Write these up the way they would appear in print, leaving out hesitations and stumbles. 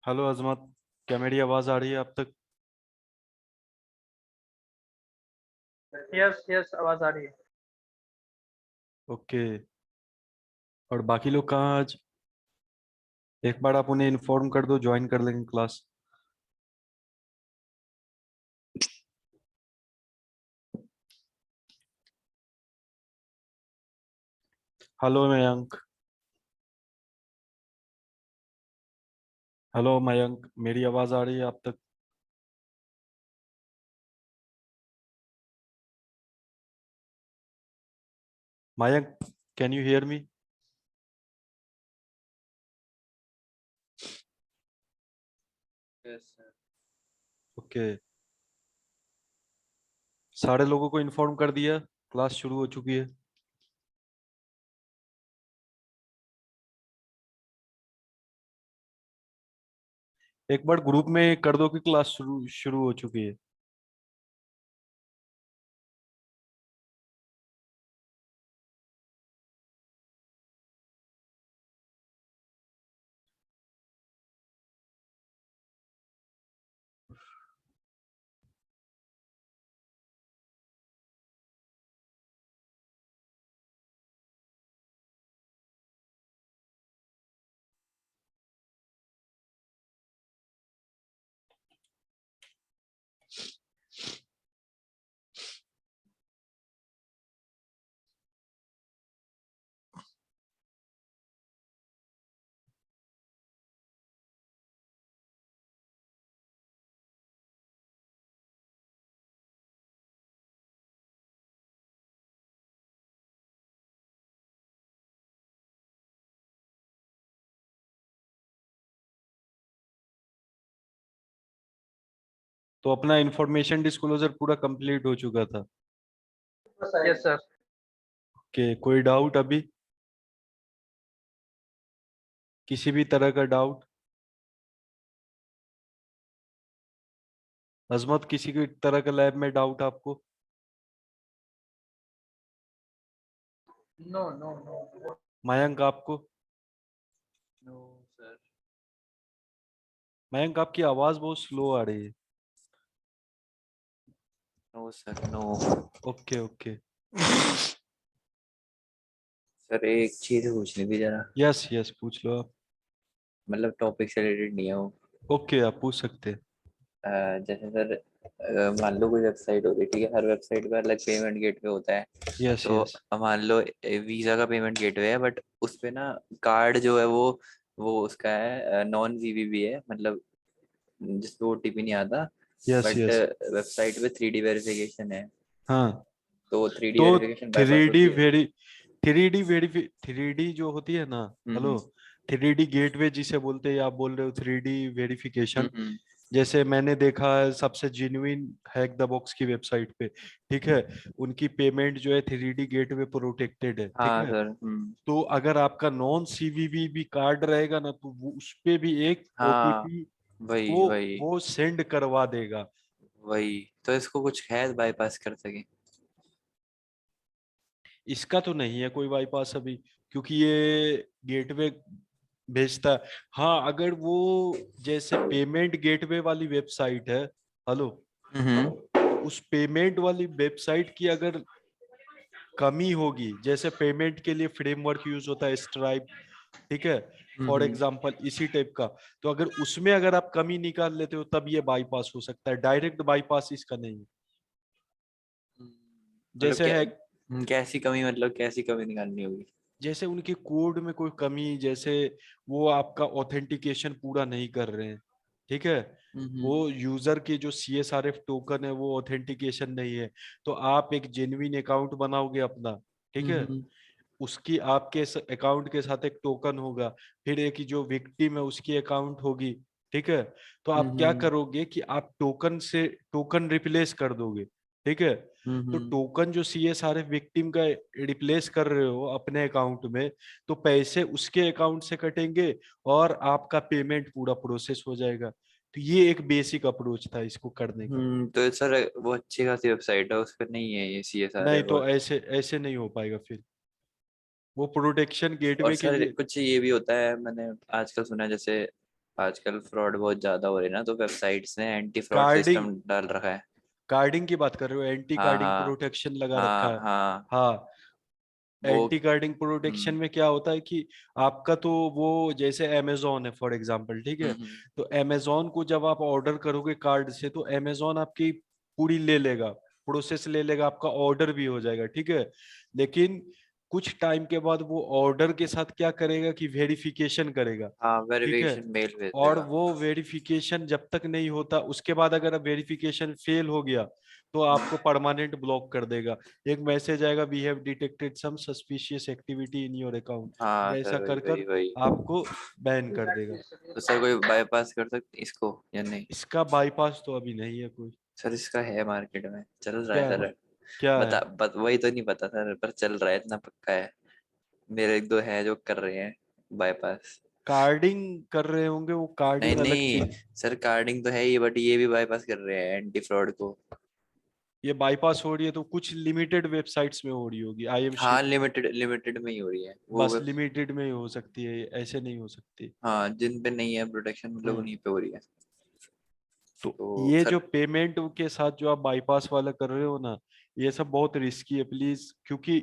Hello अजमत, क्या मेरी आवाज आ रही है आप तक? यस यस, आवाज आ रही है। ओके। और बाकी लोग कहाँ आज? एक बार आप उन्हें इन्फॉर्म कर दो, ज्वाइन कर लेंगे class. Hello Mayank. Hello Mayank, मेरी आवाज आ रही है आप तक? Mayank, can you hear me? Yes sir. Okay. सारे लोगों को इन्फॉर्म कर दिया, क्लास शुरू हो चुकी है। एक बार ग्रुप में कर दो कि क्लास शुरू शुरू हो चुकी है। तो अपना इंफॉर्मेशन डिस्क्लोजर पूरा कंप्लीट हो चुका था। Yes sir. कि कोई डाउट अभी? किसी भी तरह का डाउट? अजमत, किसी भी तरह का लैब में डाउट आपको? No no no. मयंक, आपको? No sir. मयंक, आपकी आवाज बहुत स्लो आ रही है। No sir no. Okay okay. Sir एक चीज पूछनी थी जरा। यस यस, पूछ लो आप। मतलब टॉपिक से रिलेटेड नहीं है वो। ओके, आप पूछ सकते हैं। जैसे सर, मान लो कोई वेबसाइट होती है, ठीक है, हर वेबसाइट का अलग पेमेंट गेटवे होता है। यस तो यस। मान लो वीजा का पेमेंट गेटवे है, बट उस पे ना कार्ड जो है वो उसका है नॉन जीबीबी है, मतलब जिसपे ओटीपी नहीं आता। Yes but yes. वेबसाइट पे 3D वेरिफिकेशन है। हाँ। तो 3D तो वेरिफिकेशन बाईपास थ्री डी होती है। वेरी थ्री डी जो होती है ना। हेलो। हम्म थ्री डी गेटवे जिसे बोलते हैं, आप बोल रहे हो थ्री डी वेरिफिकेशन। हम्म। जैसे मैंने देखा है, सबसे जेन्युइन हैक द बॉक्स की वेबसाइट पे, ठीक है, उनकी पेमेंट जो है थ्री डी गेटवे प्रोटेक्टेड है, ठीक हाँ है। सर। तो अगर आपका नॉन सीवीवी भी कार्ड रहेगा ना, तो वो उस पे भी एक हाँ ओटीपी वही वो वही वो सेंड करवा देगा। वही। तो इसको कुछ है बाईपास कर सके? इसका तो नहीं है कोई बाईपास अभी, क्योंकि ये गेटवे भेजता है। हाँ, अगर वो जैसे पेमेंट गेटवे वाली वेबसाइट है, हेलो, हम्म उस पेमेंट वाली वेबसाइट की अगर कमी होगी, जैसे पेमेंट के लिए फ्रेमवर्क यूज होता है स्ट्राइप, ठीक है, फॉर एग्जाम्पल इसी टाइप का। तो अगर उसमें अगर आप कमी निकाल लेते हो तब ये बाईपास हो सकता है, डायरेक्ट बाईपास इसका नहीं है। मतलब जैसे है कैसी कमी, मतलब कैसी कमी निकालनी होगी? जैसे उनके कोड में कोई कमी, जैसे वो आपका ऑथेंटिकेशन पूरा नहीं कर रहे हैं, ठीक है, वो यूजर के जो CSRF टोकन है वो ऑथेंटिकेशन नहीं है, तो आप एक जेन्युइन अकाउंट बनाओगे अपना, ठीक है, उसकी आपके अकाउंट के साथ एक टोकन होगा, फिर एक जो विक्टिम है उसकी अकाउंट होगी, ठीक है, तो आप क्या करोगे कि आप टोकन से टोकन रिप्लेस कर दोगे, ठीक है, तो टोकन जो CSRF विक्टिम का रिप्लेस कर रहे हो अपने अकाउंट में, तो पैसे उसके अकाउंट से कटेंगे और आपका पेमेंट पूरा प्रोसेस हो जाएगा। तो ये एक बेसिक अप्रोच था इसको करने का। तो सर वो अच्छी खासी वेबसाइट है, उस पर नहीं है ये नहीं CSRF? तो ऐसे ऐसे नहीं हो पाएगा फिर, वो प्रोटेक्शन और गेटवे के सर लिए। कुछ ये भी होता है, मैंने आजकल सुना है, जैसे आजकल फ्रॉड बहुत ज्यादा हो रही है ना, तो वेबसाइट्स ने एंटी फ्रॉड कार्डिंग, सिस्टम डाल रखा है। कार्डिंग की बात कर रहे हो, एंटी हाँ कार्डिंग हाँ प्रोटेक्शन लगा रखा हाँ है। हाँ। हाँ, वो एंटी कार्डिंग प्रोटेक्शन हम्म में क्या होता है कि आपका तो वो जैसे अमेजोन है फॉर एग्जांपल, ठीक है, हम्म तो अमेजोन को जब आप ऑर्डर करोगे कार्ड से तो अमेजोन आपकी पूरी ले लेगा, प्रोसेस ले लेगा, आपका ऑर्डर भी हो जाएगा, ठीक है, लेकिन कुछ टाइम के बाद वो ऑर्डर के साथ क्या करेगा कि वेरिफिकेशन करेगा, हाँ, ठीक है, वेरिफिकेशन मेल भेज और देगा। वो वेरिफिकेशन जब तक नहीं होता उसके बाद अगर वेरिफिकेशन फेल हो गया तो आपको परमानेंट ब्लॉक कर देगा, एक मैसेज आएगा, we have detected some suspicious activity in your account, हाँ और सर, ऐसा वही कर वही कर वही। आपको बैन कर देगा। तो सर कोई बाईपास कर सकते इसको या नहीं? इसका बाईपास तो अभी नहीं है कोई। सर इसका है, मार्केट में चल रहा है क्या सर। क्या है? वही तो नहीं पता सर, पर चल रहा है, इतना पक्का है। मेरे एक दो हैं जो कर रहे हैं बाईपास। कार्डिंग कर रहे होंगे, वो नहीं कार्डिंग अलग नहीं चीज। सर, कार्डिंग तो है ही, बट ये भी बाईपास कर रहे हैं एंटी फ्रॉड को। ये बाईपास हो रही है तो कुछ लिमिटेड वेबसाइट्स में हो रही होगी, आई एम हाँ, श्योर। लिमिटेड लिमिटेड में ही हो रही है वो बस वेब। लिमिटेड में ही हो सकती है, ऐसे नहीं हो सकती। हाँ, जिन पे नहीं है प्रोटेक्शन, मतलब हम्म। उन्हीं पे हो रही है। तो तो ये जो सर पेमेंट के साथ जो आप बाईपास वाला कर रहे हो ना, ये सब बहुत रिस्की है प्लीज, क्योंकि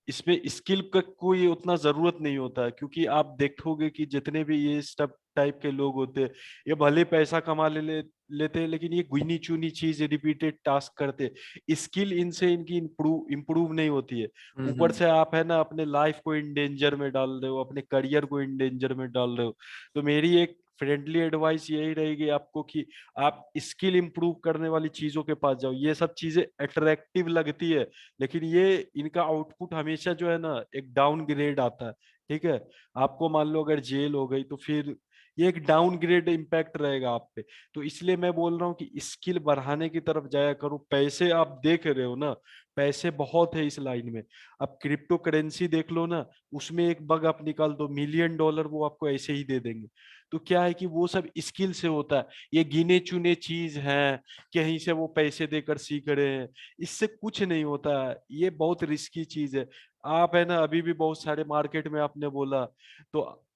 इसमें स्किल का कोई उतना जरूरत नहीं होता है, क्योंकि आप देखोगे कि जितने भी ये सब टाइप के लोग होते हैं, ये भले पैसा कमा लेते हैं, लेकिन ये गुनी चुनी चीज रिपीटेड टास्क करते हैं, स्किल इनसे इनकी इम्प्रूव नहीं होती है। ऊपर से आप है ना अपने लाइफ को इन डेंजर में डाल रहे हो, अपने करियर को इन डेंजर में डाल रहे हो। तो मेरी एक फ्रेंडली एडवाइस यही रहेगी आपको कि आप स्किल इंप्रूव करने वाली चीजों के पास जाओ, ये सब चीजें अट्रैक्टिव लगती है, लेकिन ये इनका आउटपुट हमेशा जो है ना एक डाउन ग्रेड आता है, ठीक है, आपको मान लो अगर जेल हो गई तो फिर ये एक डाउन ग्रेड इम्पैक्ट रहेगा आप पे। तो इसलिए मैं बोल रहा हूँ कि स्किल बढ़ाने की तरफ जाया करो, पैसे आप देख रहे हो ना, पैसे बहुत है इस लाइन में। अब क्रिप्टो करेंसी देख लो ना, उसमें एक बग आप निकाल दो, $1 मिलियन वो आपको ऐसे ही दे देंगे। तो क्या है कि वो सब स्किल से होता है, ये गिने चुने चीज हैं, कहीं से वो पैसे देकर सीख रहे हैं, इससे कुछ नहीं होता है, ये बहुत रिस्की चीज है। आप है ना अभी भी बहुत सारे मार्केट में आपने बोला, तो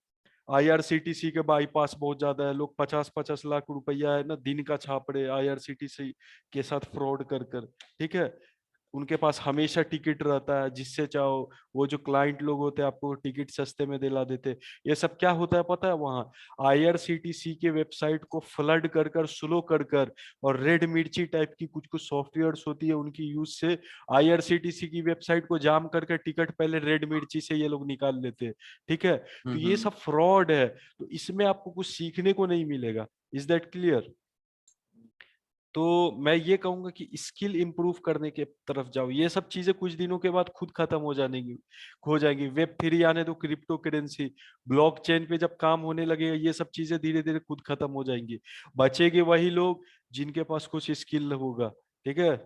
IRCTC के बाईपास बहुत ज्यादा है, लोग 50-50 लाख रुपया है ना दिन का छाप रहे IRCTC के साथ फ्रॉड कर कर, ठीक है, उनके पास हमेशा टिकट रहता है, जिससे चाहो वो जो क्लाइंट लोग होते हैं आपको टिकट सस्ते में दिला देते। ये सब क्या होता है पता है, वहाँ IRCTC के वेबसाइट को फ्लड कर कर, स्लो कर कर, और रेड मिर्ची टाइप की कुछ कुछ सॉफ्टवेयर्स होती है उनकी यूज से IRCTC की वेबसाइट को जाम करके टिकट पहले रेड मिर्ची से ये लोग निकाल लेते हैं, ठीक है, तो ये सब फ्रॉड है, तो इसमें आपको कुछ सीखने को नहीं मिलेगा। Is that clear? तो मैं ये कहूंगा कि स्किल इंप्रूव करने के तरफ जाओ, ये सब चीजें कुछ दिनों के बाद खुद खत्म हो जाएंगी। Web3 आने दो, क्रिप्टो करेंसी, ब्लॉकचेन पे जब काम होने लगेगा, ये सब चीजें धीरे धीरे खुद खत्म हो जाएंगी, बचेंगे वही लोग जिनके पास कुछ स्किल होगा, ठीक है,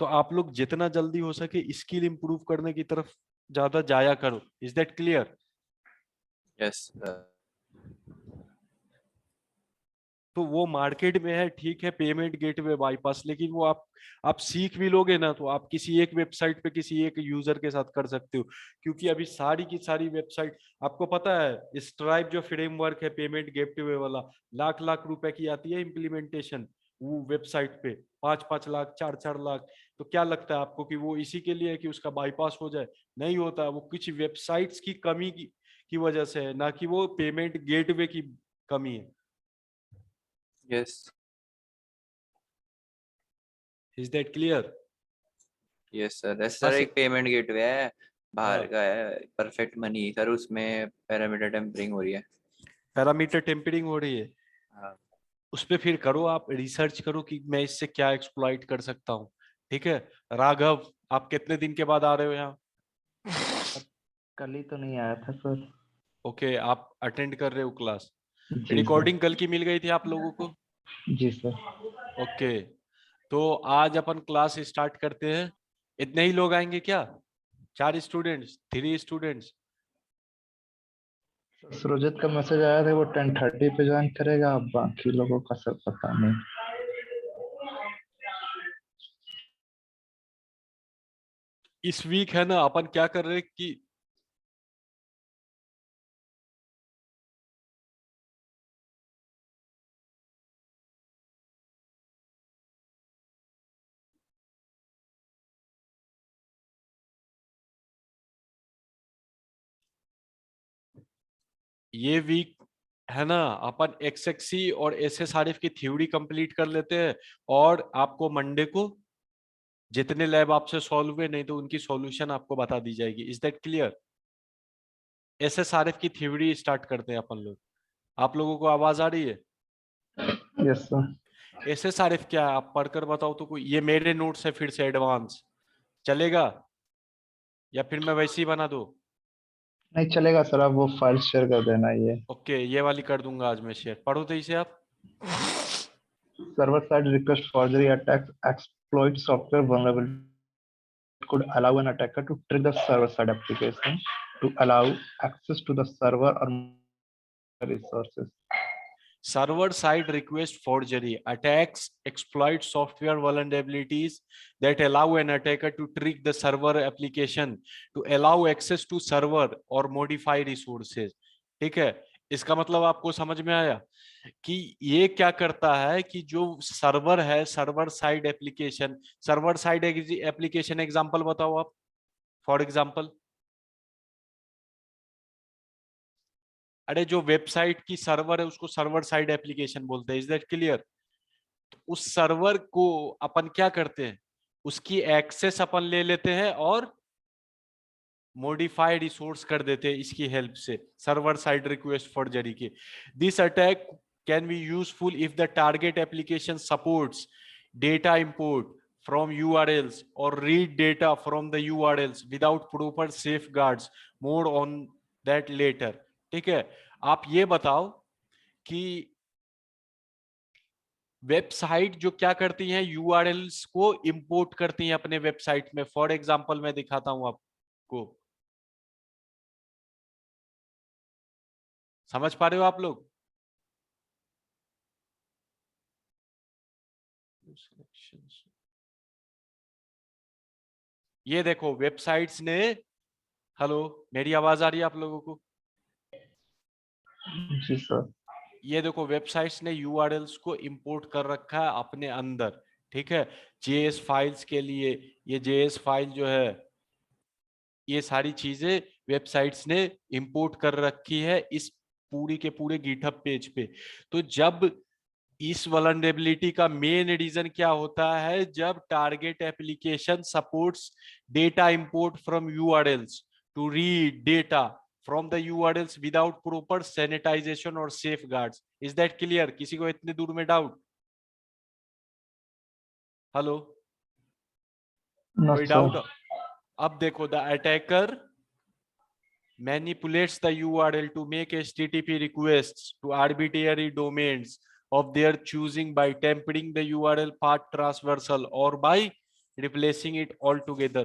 तो आप लोग जितना जल्दी हो सके स्किल इंप्रूव करने की तरफ ज्यादा जाया करो। Is that clear? यस। तो वो मार्केट में है, ठीक है, पेमेंट गेटवे बाईपास, लेकिन वो आप सीख भी लोगे ना तो आप किसी एक वेबसाइट पे किसी एक यूजर के साथ कर सकते हो, क्योंकि अभी सारी की सारी वेबसाइट, आपको पता है स्ट्राइप जो फ्रेमवर्क है पेमेंट गेटवे वाला, लाख लाख रुपए की आती है इम्प्लीमेंटेशन वो वेबसाइट पे, 5-5 लाख, 4-4 लाख। तो क्या लगता है आपको कि वो इसी के लिए है कि उसका बाईपास हो जाए? नहीं होता, वो कुछ वेबसाइट्स की की वजह से है, ना कि वो पेमेंट गेटवे की कमी है। Yes is that clear? Yes sir, ऐसे हाँ सर सर। एक पेमेंट गेटवे है बाहर हाँ, का है, परफेक्ट मनी सर, उसमें पैरामीटर टेम्परिंग हो रही है। पैरामीटर टेम्परिंग हो रही है। हाँ उस पे फिर करो, आप रिसर्च करो कि मैं इससे क्या एक्सप्लॉइट कर सकता हूँ। ठीक है। राघव, आप कितने दिन के बाद आ रहे हो यहाँ? कल ही तो नहीं आया था सर। ओके, आप अटेंड कर रहे हो क्लास? जी रिकॉर्डिंग कल की मिल गई थी आप लोगों को? जी सर। ओके, तो आज अपन क्लास स्टार्ट करते हैं। इतने ही लोग आएंगे क्या? 4 स्टूडेंट्स, 3 स्टूडेंट्स? सुरजीत का मैसेज आया था, वो 10:30 पे ज्वाइन करेगा, अब बाकी लोगों का सर पता नहीं। इस वीक है ना, अपन क्या कर रहे हैं कि ये वीक है ना, अपन एक्सएक्सी और एसएसआरएफ की थ्योरी कंप्लीट कर लेते हैं, और आपको मंडे को जितने लैब आपसे सॉल्व हुए नहीं तो उनकी सॉल्यूशन आपको बता दी जाएगी। Is that clear? एसएसआरएफ की थ्योरी स्टार्ट करते हैं अपन लोग। आप लोगों को आवाज आ रही है? Yes sir. एसएसआरएफ क्या है आप पढ़कर बताओ तो। कोई, ये मेरे नोट्स है फिर से एडवांस, चलेगा या फिर मैं वैसे ही बना दूं? नहीं चलेगा सर, आप वो फाइल शेयर कर देना ये। ओके, ये वाली कर दूंगा आज मैं शेयर। पढ़ो तो इसे आप। Server side request forgery attacks exploit software vulnerability could allow an attacker to trick the server side application to allow access to the server or resources. Server side request forgery attacks exploit software vulnerabilities that allow an attacker to trick the server application to allow access to server or modify resources। ठीक है, इसका मतलब आपको समझ में आया कि ये क्या करता है कि जो सर्वर है, server side application, server side application example बताओ आप। फॉर एग्जांपल, अरे जो वेबसाइट की सर्वर है उसको सर्वर साइड एप्लीकेशन बोलते हैं। Is that clear? उस सर्वर को अपन क्या करते हैं, उसकी एक्सेस अपन ले लेते हैं और मॉडिफाई रिसोर्स कर देते हैं इसकी हेल्प से, सर्वर साइड रिक्वेस्ट फॉर्जरी के। This attack can be useful if the target application supports data import from URLs or read data from the URLs without proper safeguards। more on that later। ठीक है, आप ये बताओ कि website जो क्या करती हैं, यूआरएल्स को इंपोर्ट करती हैं अपने वेबसाइट में। फॉर एग्जांपल मैं दिखाता हूं आपको, समझ पा रहे हो आप लोग? ये देखो वेबसाइट्स ने, हेलो मेरी आवाज आ रही है आप लोगों को? जी सर। ये देखो वेबसाइट्स ने यूआरएल्स को इंपोर्ट कर रखा है अपने अंदर। ठीक है, जेएस फाइल्स के लिए, ये जेएस फाइल जो है, ये सारी चीजें वेबसाइट्स ने इंपोर्ट कर रखी है इस पूरी के पूरे गिटहब पेज पे। तो जब इस वल्नरेबिलिटी का मेन रीजन क्या होता है, जब target application supports data import from URLs to read data from the URLs without proper sanitization और सेफगार्ड्स। Is that clear? किसी को इतने दूर में डाउट? हेलो, कोई डाउट? अब देखो, the attacker manipulates the URL to make HTTP requests to arbitrary domains of their choosing by tampering the URL path traversal or by replacing it altogether।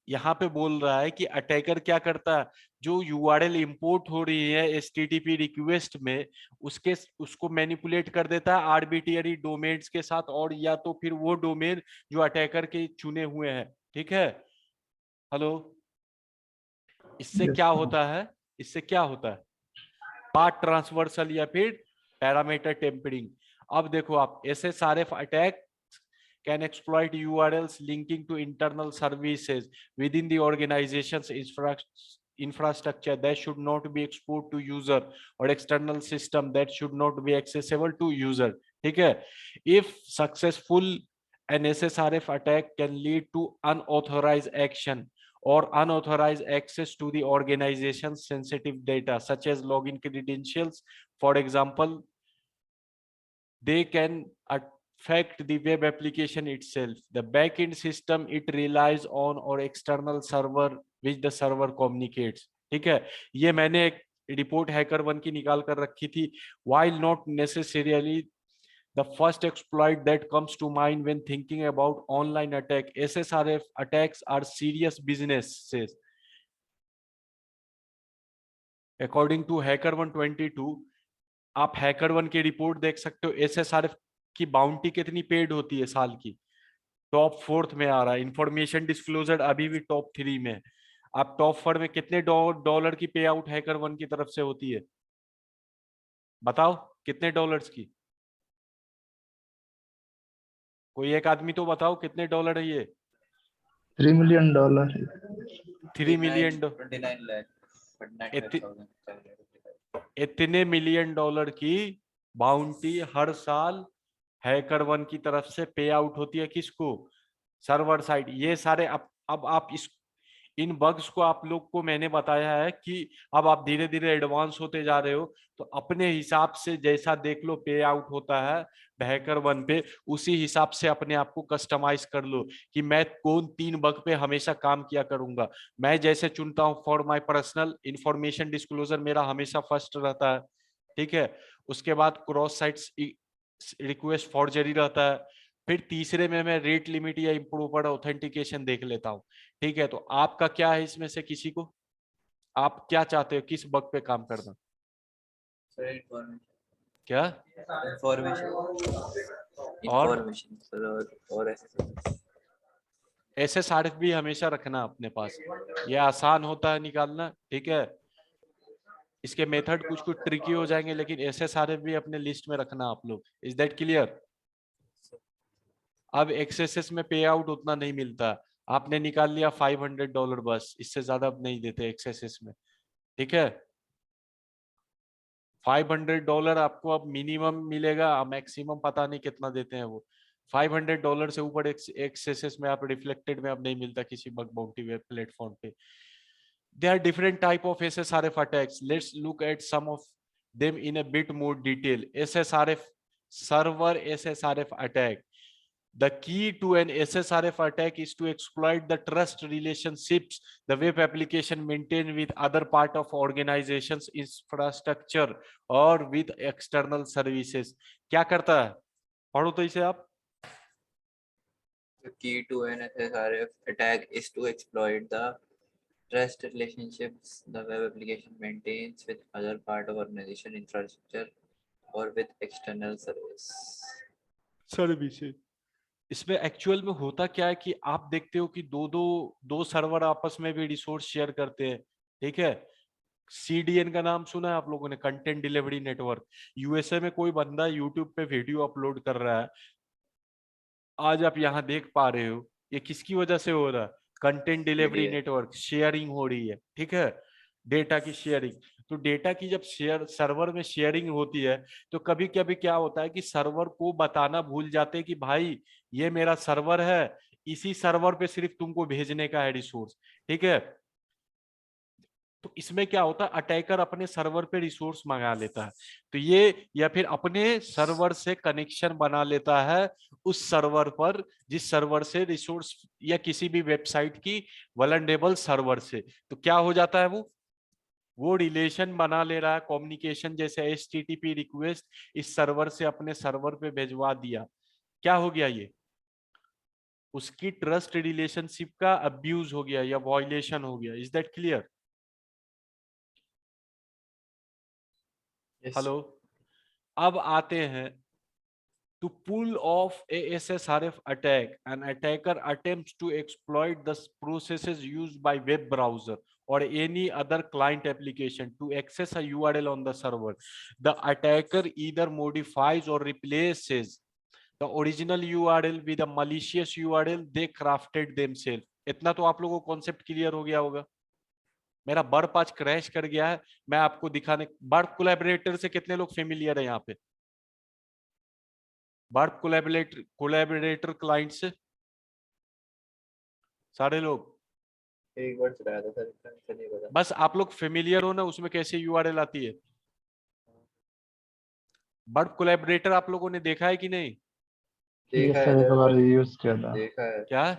यहाँ पे बोल रहा है कि अटैकर क्या करता है, जो यूआरएल इंपोर्ट हो रही है एचटीटीपी रिक्वेस्ट में, उसको मैनिपुलेट कर देता है आर्बिट्ररी डोमेन्स के साथ, और या तो फिर वो डोमेन जो अटैकर के चुने हुए हैं। ठीक है, हेलो, इससे क्या होता है, इससे क्या होता है, पाथ ट्रांसवर्सल या फिर पैरामीटर टेम्परिंग। अब देखो आप, एसएसआरएफ attack can exploit URLs linking to internal services within the organization's infrastructure that should not be exposed to user or external system that should not be accessible to user. ठीक है? If successful, an SSRF attack can lead to unauthorized action or unauthorized access to the organization's sensitive data, such as login credentials. For example, they can affect the web application itself, the backend system it relies on, or external server which the server communicates. ठीक है? ये मैंने एक report HackerOne की निकाल कर रखी थी. While not necessarily the first exploit that comes to mind when thinking about online attack, SSRF attacks are serious businesses. According to HackerOne 22, आप HackerOne की रिपोर्ट देख सकते हो. SSRF की बाउंटी कितनी पेड होती है साल की? टॉप 4th में आ रहा है. इंफॉर्मेशन डिस्क्लोजर अभी भी टॉप 3 में है. आप टॉप 4 में कितने डॉलर की पे आउट HackerOne की तरफ से होती है? बताओ कितने डॉलर्स की? कोई एक आदमी तो बताओ कितने डॉलर है ये? $3 million. 3 मिलियन. 29 lakh. इतने मिलियन डॉलर की बाउंटी हर साल HackerOne की तरफ से पे आउट होती है. किसको? Server side. ये सारे अब आप इस इन बग्स को आप लोग को मैंने बताया है कि अब आप धीरे धीरे एडवांस होते जा रहे हो, तो अपने हिसाब से जैसा देख लो पे आउट होता है HackerOne पे, उसी हिसाब से अपने आप को कस्टमाइज कर लो कि मैं कौन 3 बग पे हमेशा काम किया करूंगा. मैं जैसे चुनता हूं for my personal information disclosure, मेरा हमेशा फर्स्ट रहता है. ठीक है? उसके बाद क्रॉस साइट्स रिक्वेस्ट फॉर्जरी रहता है. फिर तीसरे में मैं रेट लिमिट या इम्प्रूव्ड ऑथेंटिकेशन देख लेता हूँ. ठीक है? तो आपका क्या है इसमें से? किसी को आप क्या चाहते हो? किस बग पे काम करना? क्या इंफॉर्मेशन और SSRF भी हमेशा रखना अपने पास. ये आसान होता है निकालना. ठीक है? इसके मेथड कुछ कुछ ट्रिकी हो जाएंगे, लेकिन SSRF भी अपने लिस्ट में रखना आप लोग. Is that clear? अब XSS में पे आउट उतना नहीं मिलता. आपने निकाल लिया $500 बस, इससे ज्यादा अब नहीं देते XSS में. ठीक है? $500 आपको अब मिनिमम मिलेगा, मैक्सिमम पता नहीं कितना देते हैं वो. $500 से ऊपर XSS में आप रिफ्लेक्टेड में अब नहीं मिलता किसी बग बाउंटी वेब प्लेटफॉर्म पे. There are different type of SSRF attacks. Let's look at some of them in a bit more detail. SSRF server SSRF attack. The key to an SSRF attack is to exploit the trust relationships the web application maintain with other part of organization's infrastructure or with external services. क्या करता है? पढ़ो तो इसे आप. The key to an SSRF attack is to exploit the trust relationships the web application maintains with other part of organization infrastructure or with external services. इसमें actual में होता क्या है कि आप देखते हो कि दो सर्वर आपस में भी रिसोर्स शेयर करते हैं. ठीक है? CDN का नाम सुना है आप लोगों ने? Content delivery network. USA में कोई बंदा यूट्यूब पे वीडियो अपलोड कर रहा है, आज आप यहाँ देख पा रहे हो. ये किसकी वजह से हो रहा है? Content delivery network. शेयरिंग हो रही है. ठीक है? डेटा की शेयरिंग. तो डेटा की जब सर्वर में शेयरिंग होती है, तो कभी कभी क्या होता है कि सर्वर को बताना भूल जाते हैं कि भाई ये मेरा सर्वर है, इसी सर्वर पे सिर्फ तुमको भेजने का है रिसोर्स. ठीक है? तो इसमें क्या होता है, अटैकर अपने सर्वर पे रिसोर्स मंगा लेता है. तो ये या फिर अपने सर्वर से कनेक्शन बना लेता है उस सर्वर पर जिस सर्वर से रिसोर्स, या किसी भी वेबसाइट की वल्नरेबल सर्वर से. तो क्या हो जाता है, वो रिलेशन बना ले रहा है, कम्युनिकेशन जैसे HTTP रिक्वेस्ट इस सर्वर से अपने सर्वर पे भेजवा दिया. क्या हो गया? ये उसकी ट्रस्ट रिलेशनशिप का अब्यूज हो गया या वायलेशन हो गया. Is that clear? हेलो. अब आते हैं to pull off a SSRF attack. An attacker attempts to exploit the processes used by web browser or any other client application to access a URL on the server. The attacker either modifies or replaces the original URL with a malicious URL they crafted themselves. इतना तो आप लोगों को concept clear हो गया होगा. मेरा burp आज क्रैश कर गया है, मैं आपको दिखाने, बर्प कोलैबोरेटर से कितने लोग फेमिलियर है यहाँ पे? बर्प कोलैबोरेटर क्लाइंट से सारे लोग? एक बार चलाया था सर, इतना अच्छा नहीं पता। बस आप लोग फेमिलियर हो ना उसमें कैसे यूआरएल आती है? बर्प कोलैबोरेटर आप लोगों ने देखा है कि नहीं? ये देखा है सर एक सर, बार यूज किया था, देखा है, क्या एक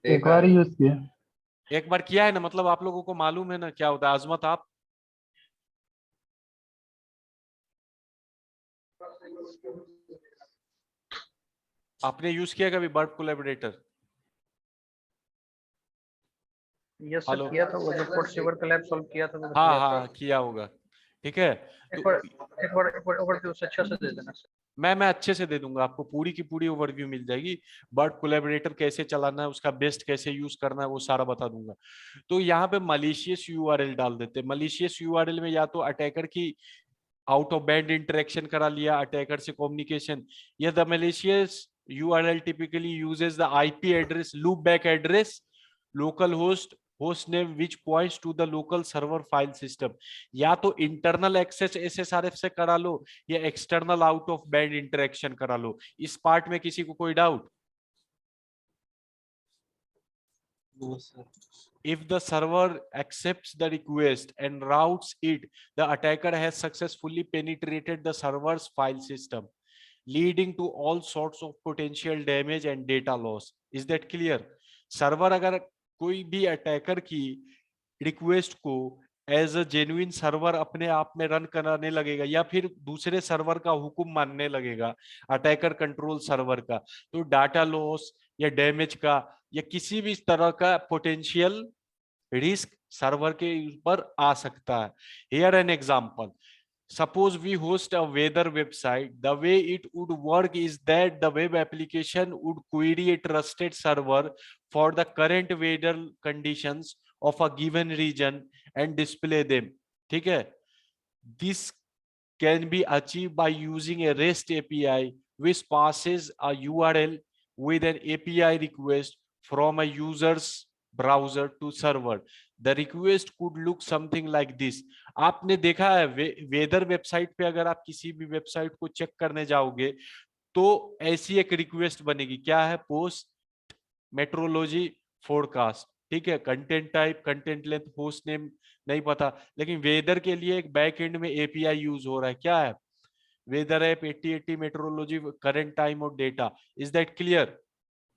देखा बार है। यूज किया। एक बार किया है ना, मतलब आप लोगों को मालूम है ना क्या होता है। आजमत आप आपने यूज किया कभी burp collaborator? Yes sir, hello, किया था वो जो कोड सीवर का लैब सॉल्व किया था, तो हाँ किया था। हाँ किया होगा, ठीक है। एक तो बार ओवरव्यू उससे अच्छा से दे देना सर। मैं अच्छे से दे दूंगा आपको, पूरी की पूरी ओवरव्यू मिल जाएगी। बर्प कोलैबोरेटर कैसे चलाना है, उसका बेस्ट कैसे यूज करना है, वो सारा बता दूंगा। तो यहाँ पे मलिशियस यूआरएल डाल देते हैं। मलिशियस यूआरएल में या तो अटैकर की आउट ऑफ बैंड इंटरेक्शन करा लिया अटैकर से कम्युनिकेशन, या the malicious URL typically uses the IP address loopback address local host name which points to the local server file system। या तो इंटरनल एक्सेस SSRF से करा लो या external out of band interaction करा लो। इस part में किसी को कोई doubt? No, sir. If the server accepts the request and routes it, the attacker has successfully penetrated the server's file system, leading to all sorts of potential damage and data loss. Is that clear? Server अगर कोई भी attacker की request को as a genuine server अपने आप में run कराने लगेगा या फिर दूसरे सर्वर का हुक्म मानने लगेगा, अटैकर कंट्रोल सर्वर का, तो डाटा लॉस या डैमेज का या किसी भी तरह का पोटेंशियल रिस्क सर्वर के ऊपर आ सकता है। Here an example, suppose we host a weather website. The way it would work is that the web application would query a trusted server for the current weather conditions of a given region and display them, ठीक है? This can be achieved by using a REST API which passes a URL with an API request from a user's browser to server. The request could look something like this. आपने देखा है weather website पे अगर आप किसी भी website को check करने जाओगे तो ऐसी एक रिक्वेस्ट बनेगी, क्या है? पोस्ट मेट्रोलॉजी फोरकास्ट, ठीक है। Content type, content length, host name नहीं पता, लेकिन वेदर के लिए एक बैक एंड में एपीआई यूज हो रहा है, क्या है? Weather app 8080 metrology current time और डेटा। Is that clear?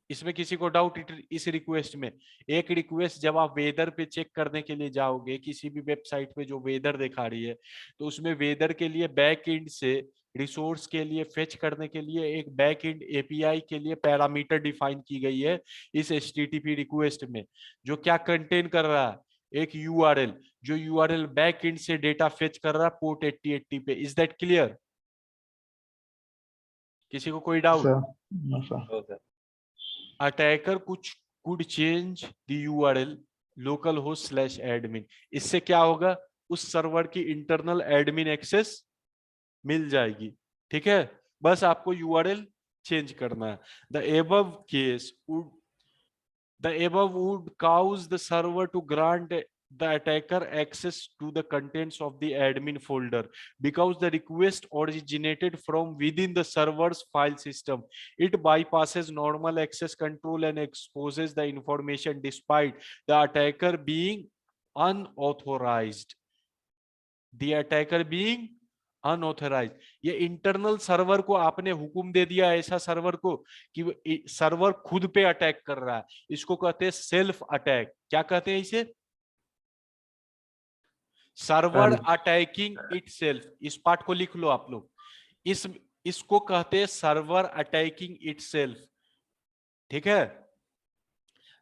इसमें किसी को डाउट इस रिक्वेस्ट में? एक रिक्वेस्ट जब आप वेदर पे चेक करने के लिए जाओगे किसी भी वेबसाइट पे जो वेदर दिखा रही है, तो उसमें वेदर के लिए बैक एंड से रिसोर्स के लिए फेच करने के लिए एक बैक एंड एपीआई के लिए पैरामीटर डिफाइन की गई है इस एचटीटीपी रिक्वेस्ट में, जो क्या कंटेन कर रहा है? एक यूआरएल, जो यूआरएल बैक एंड से डेटा फेच कर रहा है पोर्ट 8080 पे। Is that clear? किसी को कोई doubt? Sir no sir. Okay. Attacker could change the URL localhost/admin। इससे क्या होगा? उस सर्वर की इंटरनल एडमिन एक्सेस मिल जाएगी, ठीक है। बस आपको URL चेंज करना है। The above would cause the server to grant the attacker access to the contents of the admin folder because the request originated from within the server's file system. It bypasses normal access control and exposes the information despite the attacker being unauthorized. The attacker being unauthorized. ये internal server को आपने हुक्म दे दिया ऐसा server को कि server खुद पे अटैक कर रहा है, इसको कहते हैं सेल्फ अटैक। क्या कहते हैं इसे? Server attacking itself. इस पार्ट को लिख लो आप लोग, इसको कहते हैं सर्वर अटैकिंग इटसेल्फ, ठीक है।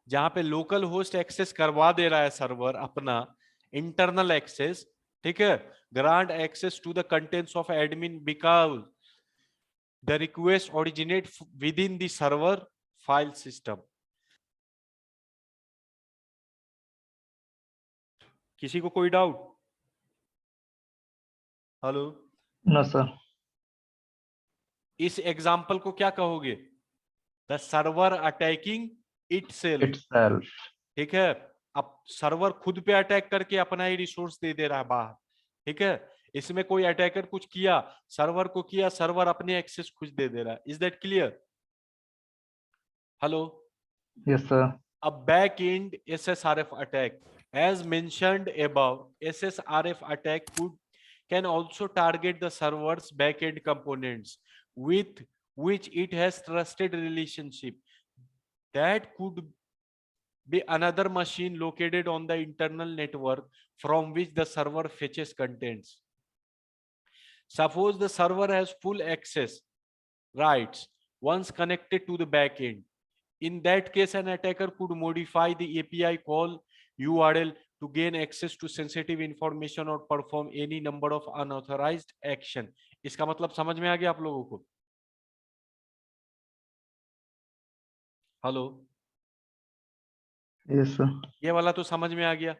जहां पे लोकल होस्ट एक्सेस करवा दे रहा है सर्वर अपना इंटरनल एक्सेस, ठीक है, grant access to the contents of admin because the request originate within the server file system। किसी को कोई डाउट? Hello, no sir. इस एग्जांपल को क्या कहोगे? The server attacking itself, itself. ठीक है। अब सर्वर खुद पे अटैक करके अपना ही रिसोर्स दे रहा है बाहर, ठीक है। इसमें कोई अटैकर कुछ किया, सर्वर को किया, सर्वर अपने एक्सेस खुद दे रहा है। Is that clear? Hello? Yes, sir. A back-end SSRF attack, as mentioned above, SSRF attack can also target the server's back-end components with which it has trusted relationship. That could be another machine located on the internal network from which the server fetches contents. Suppose the server has full access rights once connected to the backend. In that case, an attacker could modify the API call URL to gain access to sensitive information or perform any number of unauthorized action. इसका मतलब समझ में आ गया आप लोगों को? Hello? Yes, sir. ये वाला तो समझ में आ गया,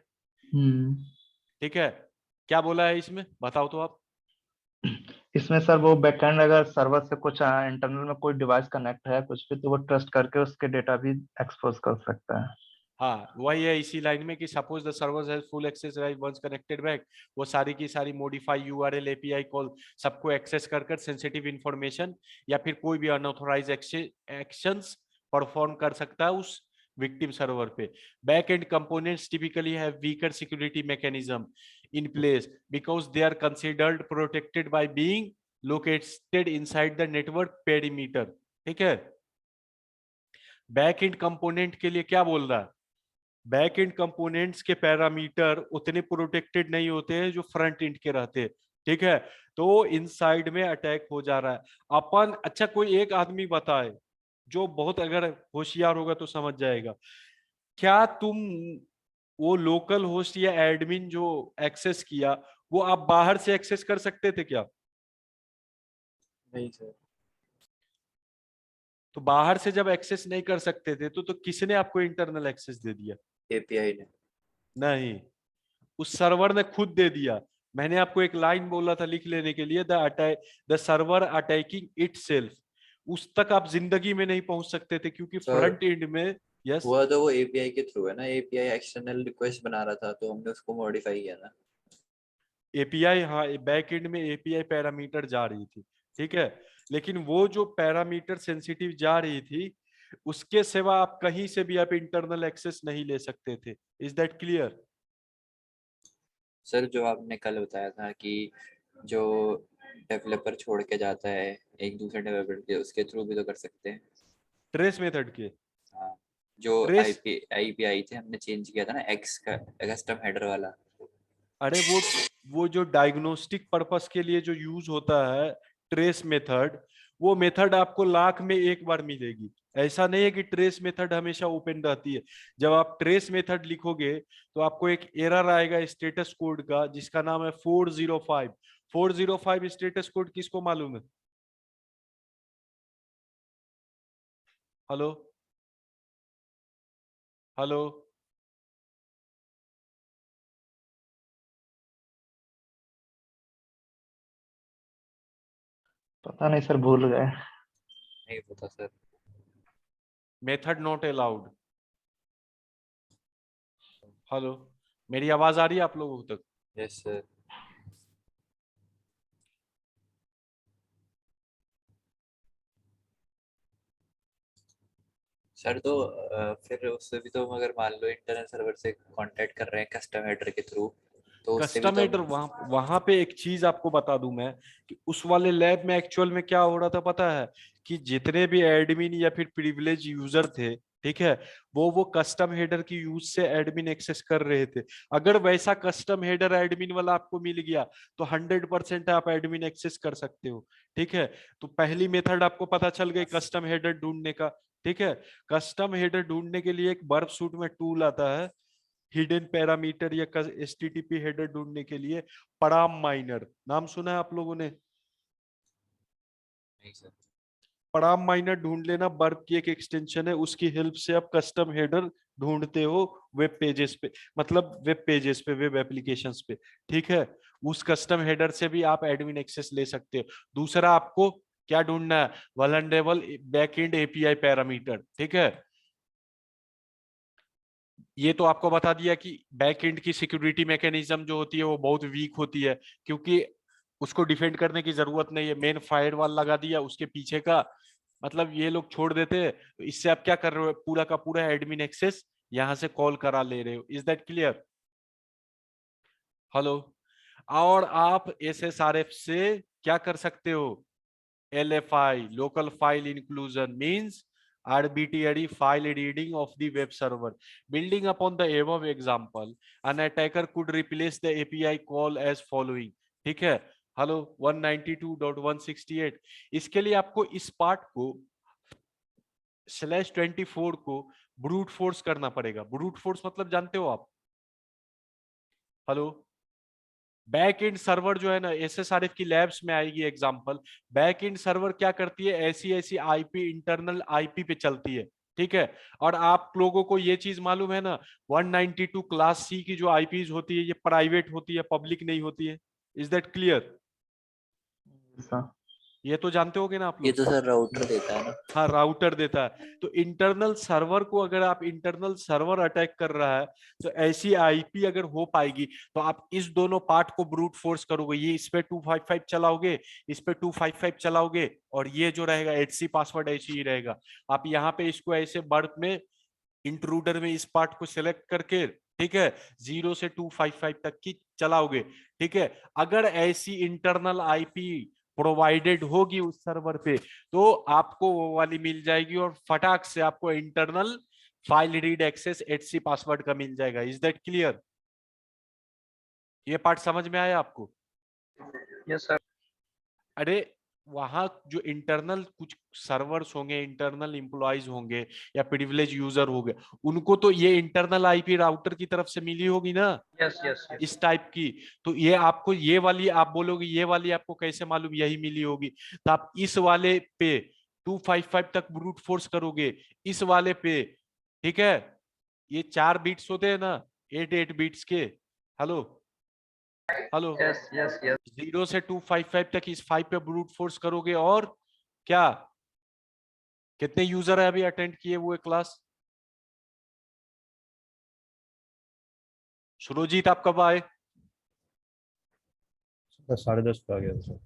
हम्म। ठीक है। क्या बोला है इसमें, बताओ तो आप। इसमें सर वो बैकएंड अगर सर्वर से कुछ इंटरनल में कोई डिवाइस कनेक्ट है कुछ भी, तो वो ट्रस्ट करके उसके डेटा भी एक्सपोज कर सकता है। हाँ वही है इसी लाइन में कि suppose the server has full access right once connected back, वो सारी की सारी मॉडिफाई यूआरएल एपीआई कॉल सबको एक्सेस कर सेंसिटिव इंफॉर्मेशन या फिर कोई भी अनऑथोराइज एक्शंस परफॉर्म कर सकता है उस विक्टिम सर्वर पे। Back and components typically have weaker security mechanism in place because they are considered protected by being located inside the network perimeter, ठीक है। बैक एंड कंपोनेंट के लिए क्या बोल रहा है, बैक एंड कंपोनेंट्स के पैरामीटर उतने प्रोटेक्टेड नहीं होते हैं जो फ्रंट एंड के रहते हैं, ठीक है। तो इनसाइड में अटैक हो जा रहा है अपन। अच्छा कोई एक आदमी बताए जो बहुत अगर होशियार होगा तो समझ जाएगा, क्या तुम वो लोकल होस्ट या एडमिन जो एक्सेस किया वो आप बाहर से एक्सेस कर सकते थे क्या? नहीं सर। तो बाहर से जब एक्सेस नहीं कर सकते थे तो किसने आपको इंटरनल एक्सेस दे दिया? एपीआई ने। नहीं, उस सर्वर ने खुद दे दिया। मैंने आपको एक लाइन बोला था लिख लेने के लिए, द सर्वर अटैकिंग इटसेल्फ। उस तक आप जिंदगी में नहीं पहुंच सकते थे क्योंकि फ्रंट एंड में यस हुआ तो वो एपीआई के थ्रू है ना, एपीआई एक्सटर्नल रिक्वेस्ट बना रहा था तो हमने उसको मॉडिफाई किया ना। एपीआई, हाँ बैक एंड में एपीआई पैरामीटर जा रही थी, ठीक है। लेकिन वो जो पैरामीटर सेंसिटिव जा रही थी उसके सिवा आप कहीं से भी आप इंटरनल एक्सेस नहीं ले सकते थे। Is that clear? सर जो आपने कल बताया था कि जो डेवलपर छोड़ के जाता है एक दूसरे डेवलपर के, उसके थ्रू भी तो कर सकते हैं। ट्रेस मेथड के हाँ, जो ट्रेस, आईपीआई थे हमने चेंज किया था ना, एक्स का कस्टम हेडर वाला। अरे वो जो डायग्नोस्टिक पर्पस के लिए जो यूज होता है ट्रेस मेथड, वो मेथड आपको लाख में एक बार मिलेगी। ऐसा नहीं है कि ट्रेस मेथड हमेशा ओपन रहती है। जब आप ट्रेस मेथड लिखोगे तो आपको एक एरर आएगा स्टेटस कोड का जिसका नाम है 405। 405 स्टेटस कोड किसको मालूम है? Hello hello? पता नहीं सर, भूल गए। नहीं पता sir. Method not allowed. Hello, मेरी आवाज आ रही है आप लोगों तक? Yes sir. सर तो फिर उससे भी तो अगर मान लो इंटरनल सर्वर से कांटेक्ट कर रहे हैं कस्टम हेडर के थ्रू, तो उससे भी तो कस्टमेटर वहां पे एक चीज आपको बता दूं मैं कि उस वाले लैब में एक्चुअल में क्या हो रहा था पता है, कि जितने भी एडमिन या फिर प्रिविलेज यूजर थे, ठीक है, वो कस्टम हेडर की यूज से एडमिन एक्सेस कर रहे थे। अगर वैसा कस्टम हेडर एडमिन वाला आपको मिल गया तो 100% आप एडमिन एक्सेस कर सकते हो, ठीक है। तो पहली मेथड आपको पता चल गई कस्टम हेडर ढूंढने का, ठीक है। कस्टम हेडर ढूंढने के लिए एक बर्ब सूट में टूल आता है हिडन पैरामीटर या एचटीटीपी हेडर ढूंढने के लिए, पड़ाम माइनर नाम सुना है आप लोगों ने? नहीं सर। पड़ाम माइनर ढूंढ लेना, बर्ब की एक एक्सटेंशन है, उसकी हेल्प से आप कस्टम हेडर ढूंढते हो वेब पेजेस पे, मतलब वेब पेजेस पे, वेब एप्लीकेशंस पे, ठीक है। उस कस्टम हेडर से भी आप एडमिन एक्सेस ले सकते हो। दूसरा आपको क्या ढूंढना है, वल्नरेबल बैकएंड एपीआई पैरामीटर, ठीक है। ये तो आपको बता दिया कि बैक एंड की सिक्योरिटी मैकेनिज्म जो होती है वो बहुत वीक होती है, क्योंकि उसको डिफेंड करने की जरूरत नहीं है, मेन फायरवॉल लगा दिया उसके पीछे का, मतलब ये लोग छोड़ देते हैं। तो इससे आप क्या कर रहे हो, पूरा का पूरा एडमिन एक्सेस यहां से कॉल करा ले रहे हो। Is that clear? हेलो। और आप SSRF से क्या कर सकते हो, LFI local file inclusion means arbitrary file reading of the web server. Building upon the above example, an attacker could replace the API call as following. ठीक है, hello 192.168। इसके लिए आपको इस पार्ट को /24 को ब्रूट फोर्स करना पड़ेगा। ब्रूट फोर्स मतलब जानते हो आप? हेलो। बैक एंड सर्वर जो है ना, SSRF की लैब्स में आएगी एग्जांपल। बैक एंड सर्वर क्या करती है, ऐसी ऐसी आईपी, इंटरनल आईपी पे चलती है, ठीक है। और आप लोगों को ये चीज मालूम है ना, 192 क्लास सी की जो आईपीज होती है ये प्राइवेट होती है, पब्लिक नहीं होती है। Is that clear? sir. ये तो जानते होगे ना आप ये लोग। तो सर राउटर देता है ना। हाँ, राउटर देता है। तो इंटरनल सर्वर को, अगर आप इंटरनल सर्वर अटैक कर रहा है तो ऐसी आईपी अगर हो पाएगी, तो आप इस दोनों पार्ट को ब्रूट फोर्स करोगे। ये इस पे 255 चलाओगे, इस पे 255 चलाओगे, और ये जो रहेगा HC पासवर्ड ऐसे ही रहेगा। आप यहाँ पे इसको ऐसे बर्थ में, इंट्रूडर में इस पार्ट को सिलेक्ट करके, ठीक है, 0 से 255 तक की चलाओगे, ठीक है। अगर ऐसी इंटरनल आईपी प्रोवाइडेड होगी उस सर्वर पे, तो आपको वो वाली मिल जाएगी, और फटाक से आपको internal file read access HC password का मिल जाएगा। Is that clear? ये पार्ट समझ में आया आपको? Yes sir. अरे, वहां जो इंटरनल कुछ सर्वर्स होंगे, इंटरनल एम्प्लॉयज होंगे या प्रिविलेज यूजर होंगे, उनको तो ये इंटरनल आईपी राउटर की तरफ से मिली होगी ना, यस यस यस। इस टाइप की। तो ये आपको, ये वाली आप बोलोगे ये वाली आपको कैसे मालूम यही मिली होगी, तो आप इस वाले पे 255 तक ब्रूट फोर्स करोगे, इस वाले पे, ठीक है। ये 4 बीट्स होते हैं ना, 8 बीट्स के। Hello. Hello. Yes yes yes. 0 से 255 तक इस 5 पे ब्रूट फोर्स करोगे, और क्या, कितने यूजर है अभी अटेंड किए हुए क्लास? सुरजीत आप कब आए? 10:30 पे आ गया था।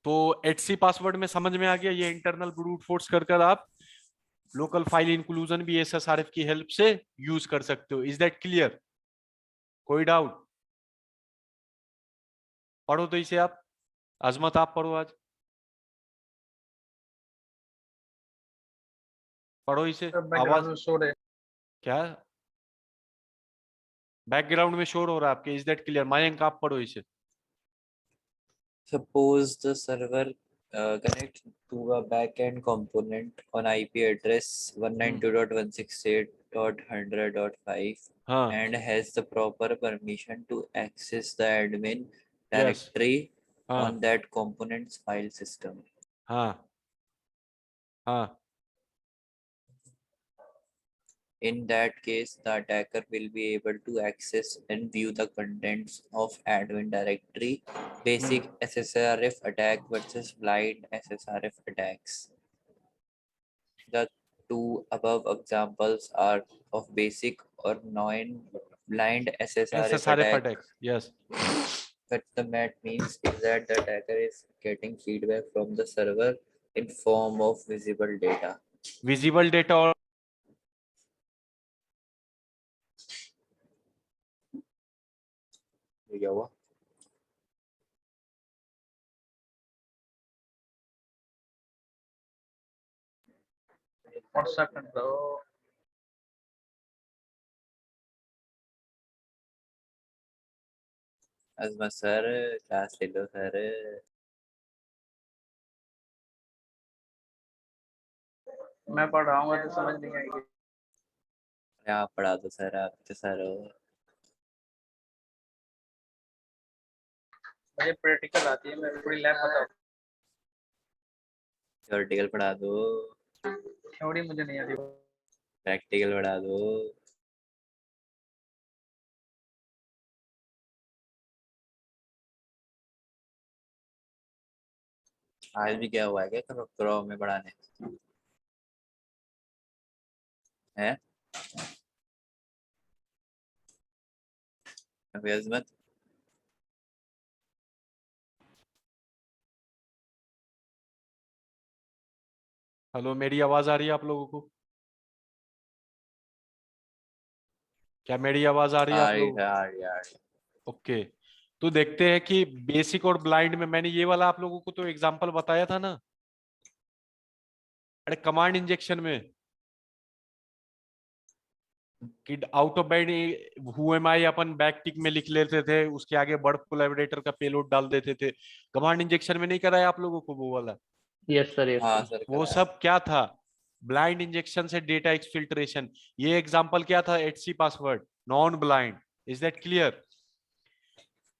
तो HC पासवर्ड में समझ में आ गया, ये इंटरनल ब्रूट फोर्स कर आप लोकल फाइल इंक्लूजन भी SSRF की हेल्प से यूज कर सकते हो। Is that clear? कोई डाउट? पढ़ो तो इसे आप। अजमत आप पढ़ो आज, पढ़ो इसे। बैकग्राउंड आवाज में शोर है। क्या, बैकग्राउंड में शोर हो रहा है आपके? Is that clear? मयंक आप पढ़ो इसे। Suppose the server connects to a backend component on IP address 192.168.100.5 हाँ। and has the proper permission to access the admin yes. directory हाँ। on that component's file system. हाँ। हाँ। In that case, the attacker will be able to access and view the contents of admin directory. Basic SSRF attack versus blind SSRF attacks. The two above examples are of basic or non-blind SSRF SSRF attack. Attack, yes. What the mat means is that the attacker is getting feedback from the server in form of visible data. Visible data और ये क्या हुआ? WhatsApp कर दो। अजमत sir class ले लो sir. मैं पढ़ रहा हूँ तो समझ नहीं आएगी। आप पढ़ा दो सर, आप तो सर हो। मुझे प्रैक्टिकल आती है, मैं पूरी लैब बताओ। थ्योरेटिकल पढ़ा दो, थ्योरी मुझे नहीं आती। प्रैक्टिकल पढ़ा दो। आज भी क्या हुआ है क्या, करो में पढ़ाने? है अभी अजमत। हेलो, मेरी आवाज आ रही है आप लोगों को? क्या मेरी आवाज आ रही है आ आप रही लोगों है, को? आ रही है, आ रही है। ओके, तो देखते हैं कि बेसिक और ब्लाइंड में मैंने ये वाला आप लोगों को तो एग्जांपल बताया था ना, अरे कमांड इंजेक्शन में, कि out of band who am I अपन बैक टिक में लिख लेते थे, उसके आगे वर्ड कोलैबोरेटर का पेलोड डाल देते थे। कमांड इंजेक्शन में नहीं कराया आप लोगों को वो वाला? यस सर, यस हाँ सर। सर, वो कराया। सब क्या था? ब्लाइंड इंजेक्शन से डेटा एक्सफिल्ट्रेशन। ये एग्जांपल क्या था? HC password, non blind. Is that clear?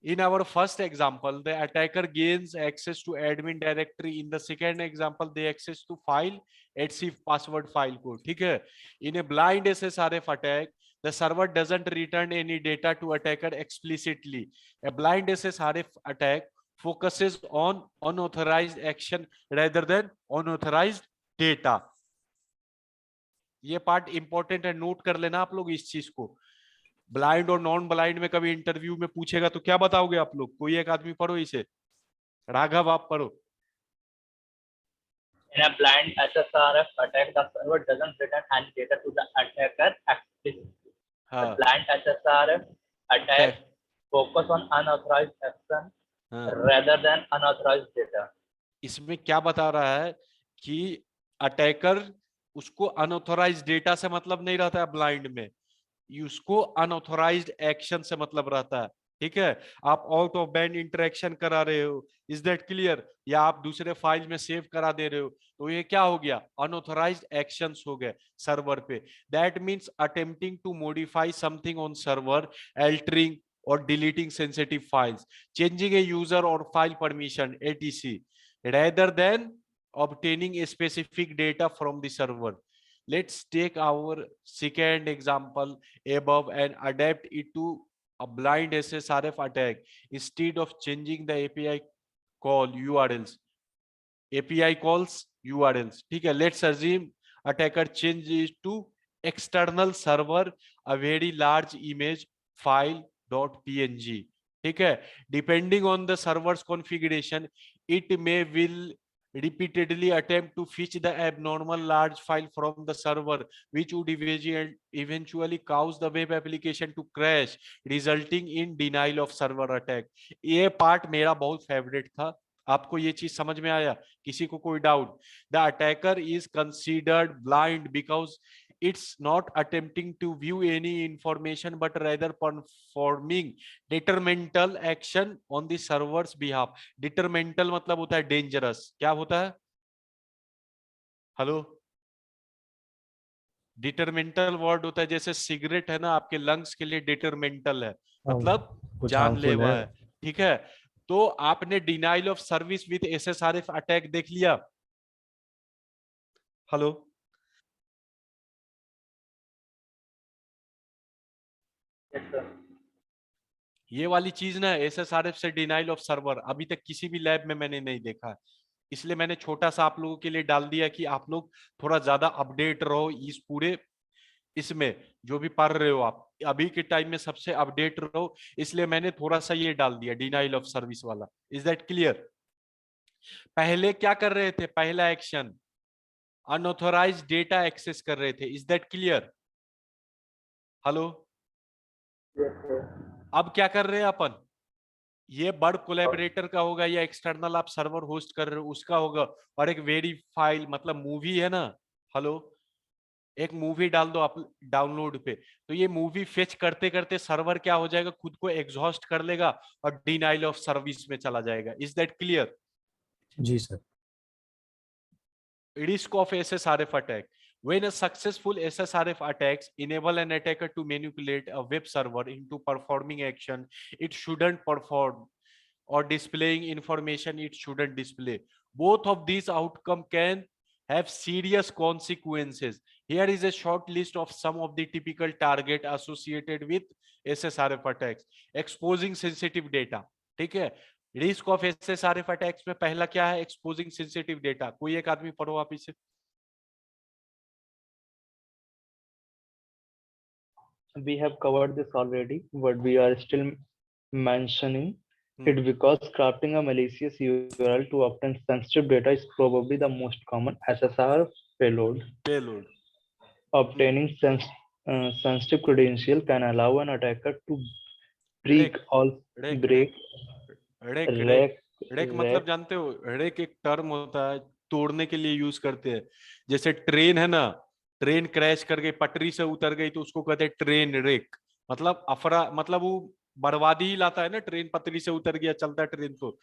In our first example, the attacker gains access to admin directory. In the second example, they access to file etc password file code. ठीक है? In a blind SSRF attack, the server doesn't return any data to attacker explicitly. A blind SSRF attack focuses on unauthorized action rather than unauthorized data. ये part important है, note कर लेना आप लोग इस चीज को। ब्लाइंड और नॉन ब्लाइंड में कभी इंटरव्यू में पूछेगा तो क्या बताओगे आप लोग? कोई एक आदमी पढ़ो इसे। राघव आप पढ़ो। In a blind SSRF attack, the server doesn't return any data to the attacker explicitly. The हाँ, blind SSRF attack focus on unauthorized action हाँ। rather than unauthorized data. इसमें क्या बता रहा है कि अटैकर, उसको अनऑथोराइज डेटा से मतलब नहीं रहता है ब्लाइंड में, उसको अनऑथोराइज्ड एक्शन से मतलब रहता है। ठीक है? आप आउट ऑफ बैंड इंटरेक्शन करा रहे हो, इज दैट क्लियर? या आप दूसरे फाइल में सेव करा दे रहे हो, तो ये क्या हो गया? अनऑथोराइज्ड एक्शंस हो गए सर्वर पे। That means attempting to modify something on server, altering or deleting sensitive files, changing a user or file permission etc, rather than obtaining a specific data from the server. Let's take our second example above and adapt it to a blind SSRF attack. Instead of changing the API call URLs, API calls URLs. ठीक है? Let's assume attacker changes to external server a very large image file .png. ठीक है? Depending on the server's configuration, it may will repeatedly attempt to fetch the abnormal large file from the server, which would eventually cause the web application to crash, resulting in denial of server attack. ये part मेरा बहुत favourite था। आपको ये चीज समझ में आया? किसी को कोई doubt? The attacker is considered blind because it's not attempting to view any information but rather performing detrimental action on the server's behalf. Detrimental मतलब होता है dangerous. क्या होता है? हेलो, डिटरमेंटल वर्ड होता है, जैसे सिगरेट है ना, आपके लंग्स के लिए डिटरमेंटल है, मतलब कुछ जानलेवा harmful है। ठीक है? तो आपने denial of service with SSRF attack देख लिया? Hello, Yes, sir. ये वाली चीज ना एसएसआरएफ से डिनाइल ऑफ सर्वर अभी तक किसी भी लैब में मैंने नहीं देखा है, इसलिए मैंने छोटा सा आप लोगों के लिए डाल दिया कि आप लोग थोड़ा ज्यादा अपडेट रहो इस पूरे, इसमें जो भी पढ़ रहे हो आप अभी के टाइम में सबसे अपडेट रहो, इसलिए मैंने थोड़ा सा ये डाल दिया डिनाइल ऑफ सर्विस वाला। Is that clear? पहले क्या कर रहे थे? पहला एक्शन अनऑथोराइज डेटा एक्सेस कर रहे थे। Is that clear? Hello, Yes, sir. अब क्या कर रहे हैं अपन? ये बर्ड कोलैबोरेटर का होगा या एक्सटर्नल आप सर्वर होस्ट कर रहे हो उसका होगा, और एक वेरी फाइल मतलब मूवी है ना, हेलो, एक मूवी डाल दो आप डाउनलोड पे, तो ये मूवी फेच करते करते सर्वर क्या हो जाएगा? खुद को एग्जॉस्ट कर लेगा और डिनाइल ऑफ सर्विस में चला जाएगा। Is that clear? जी sir. Risk of SSRF attack. When a successful SSRF attacks enable an attacker to manipulate a web server into performing action it shouldn't perform or displaying information it shouldn't display. Both of these outcomes can have serious consequences. Here is a short list of some of the typical target associated with SSRF attacks. Exposing sensitive data. ठीक है? Risk of एसएसआरएफ attacks में पहला क्या है? Exposing sensitive data. कोई एक आदमी पढ़ो आप इसे। we have covered this already, but we are still mentioning it because crafting a malicious URL to obtain sensitive data is probably the most common SSR payload. Obtaining sensitive credential can allow an attacker to break wreak मतलब जानते हो, rake एक term होता है, तोड़ने के लिए use करते हैं। जैसे ट्रेन है ना, ट्रेन क्रैश कर गई, पटरी से उतर गई तो उसको कहते हैं ट्रेन रेक। मतलब वो बर्बादी ही लाता है ना, ट्रेन पटरी से उतर गया, चलता है ट्रेन तो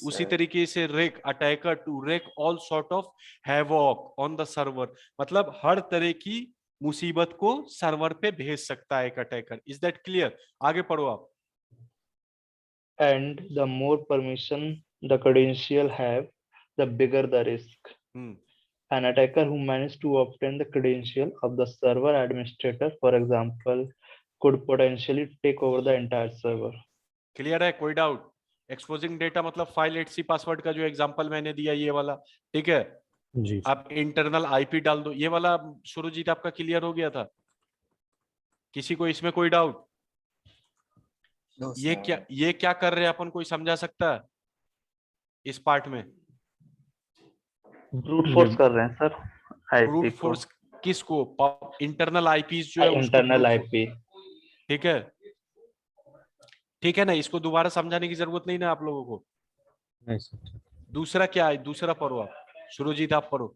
उसी तरीके से wreak, attacker to wreak all sort of havoc on the server, मतलब हर तरह की मुसीबत को सर्वर पे भेज सकता है एक अटैकर। Is that clear? आगे पढ़ो आप। And the more permission the credential have, the bigger the risk. An attacker who managed to obtain the credential of the server administrator, for example, could potentially take over the entire server. Clear है? कोई doubt? Exposing data मतलब file Etsy password का जो example मैंने दिया ये वाला, ठीक है जी। आप इंटरनल आईपी डाल दो, ये वाला सुरजीत आपका क्लियर हो गया था? किसी को इसमें कोई डाउट? No, ये क्या कर रहे हैं अपन, कोई समझा सकता है इस पार्ट में? ब्रूट फोर्स कर रहे हैं सर। ब्रूट फोर्स किसको? इंटरनल आईपीस जो है इंटरनल आईपी, ठीक है, ठीक है ना, इसको दोबारा समझाने की जरूरत नहीं ना आप लोगों को। नहीं सर। दूसरा क्या है? दूसरा पढ़ो आप, सुरजीत आप पढ़ो।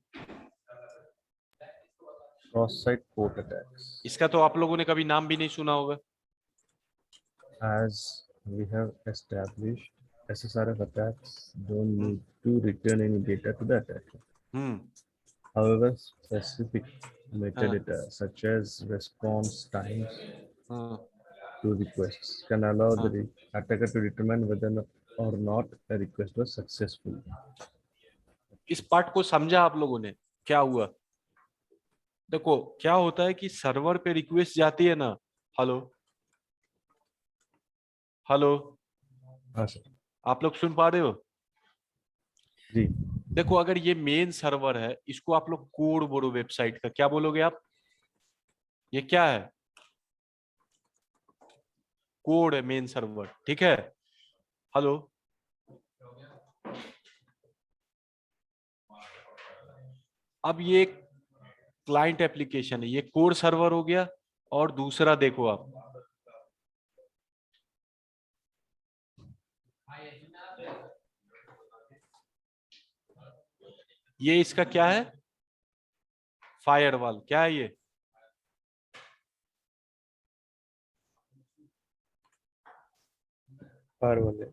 Cross site port attacks. इसका तो आप लोगों ने कभी नाम भी नहीं सुना होगा। As we have established, SSRF attacks don't need to return any data to the attacker. However, specific metadata such as response times to requests can allow the attacker to determine whether or not a request was successful. इस part को समझा आप लोगों ने? क्या हुआ? देखो क्या होता है कि सर्वर पे रिक्वेस्ट जाती है ना, हेलो हेलो, हाँ सर। आप लोग सुन पा रहे हो? जी। देखो अगर ये मेन सर्वर है, इसको आप लोग कोड बोलो वेबसाइट का, क्या बोलोगे आप? ये क्या है? कोड है मेन सर्वर, ठीक है। हेलो, अब ये क्लाइंट एप्लीकेशन है, ये कोड सर्वर हो गया। और दूसरा देखो आप, ये इसका क्या है? फायरवॉल। क्या है ये? फायरवॉल है।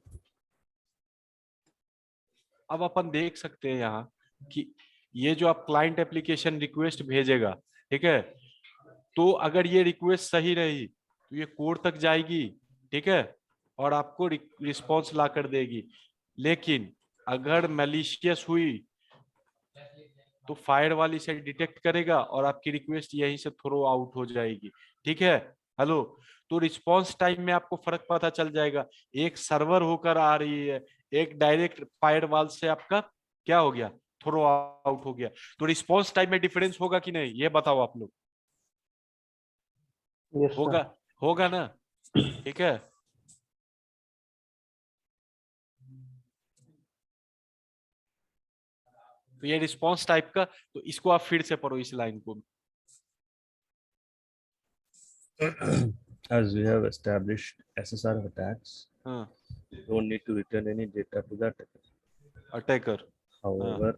अब अपन देख सकते हैं यहाँ कि ये जो आप क्लाइंट एप्लीकेशन रिक्वेस्ट भेजेगा, ठीक है, तो अगर ये रिक्वेस्ट सही रही तो ये कोड तक जाएगी, ठीक है, और आपको रिस्पॉन्स ला कर देगी। लेकिन अगर मैलिशियस हुई तो फायरवॉल इसे डिटेक्ट करेगा और आपकी रिक्वेस्ट यहीं से थ्रो आउट हो जाएगी, ठीक है। हेलो, तो रिस्पॉन्स टाइम में आपको फर्क पता चल जाएगा। एक सर्वर होकर आ रही है, एक डायरेक्ट फायरवॉल से आपका क्या हो गया? थ्रो आउट हो गया। तो रिस्पॉन्स टाइम में डिफरेंस होगा कि नहीं, ये बताओ आप लोग। yes, होगा ना, ठीक है। तो ये रिस्पॉन्स टाइप का, तो इसको आप फिर से पढ़ो इस लाइन को। As we have established, SSRF attacks don't need to return any data to the attacker. However,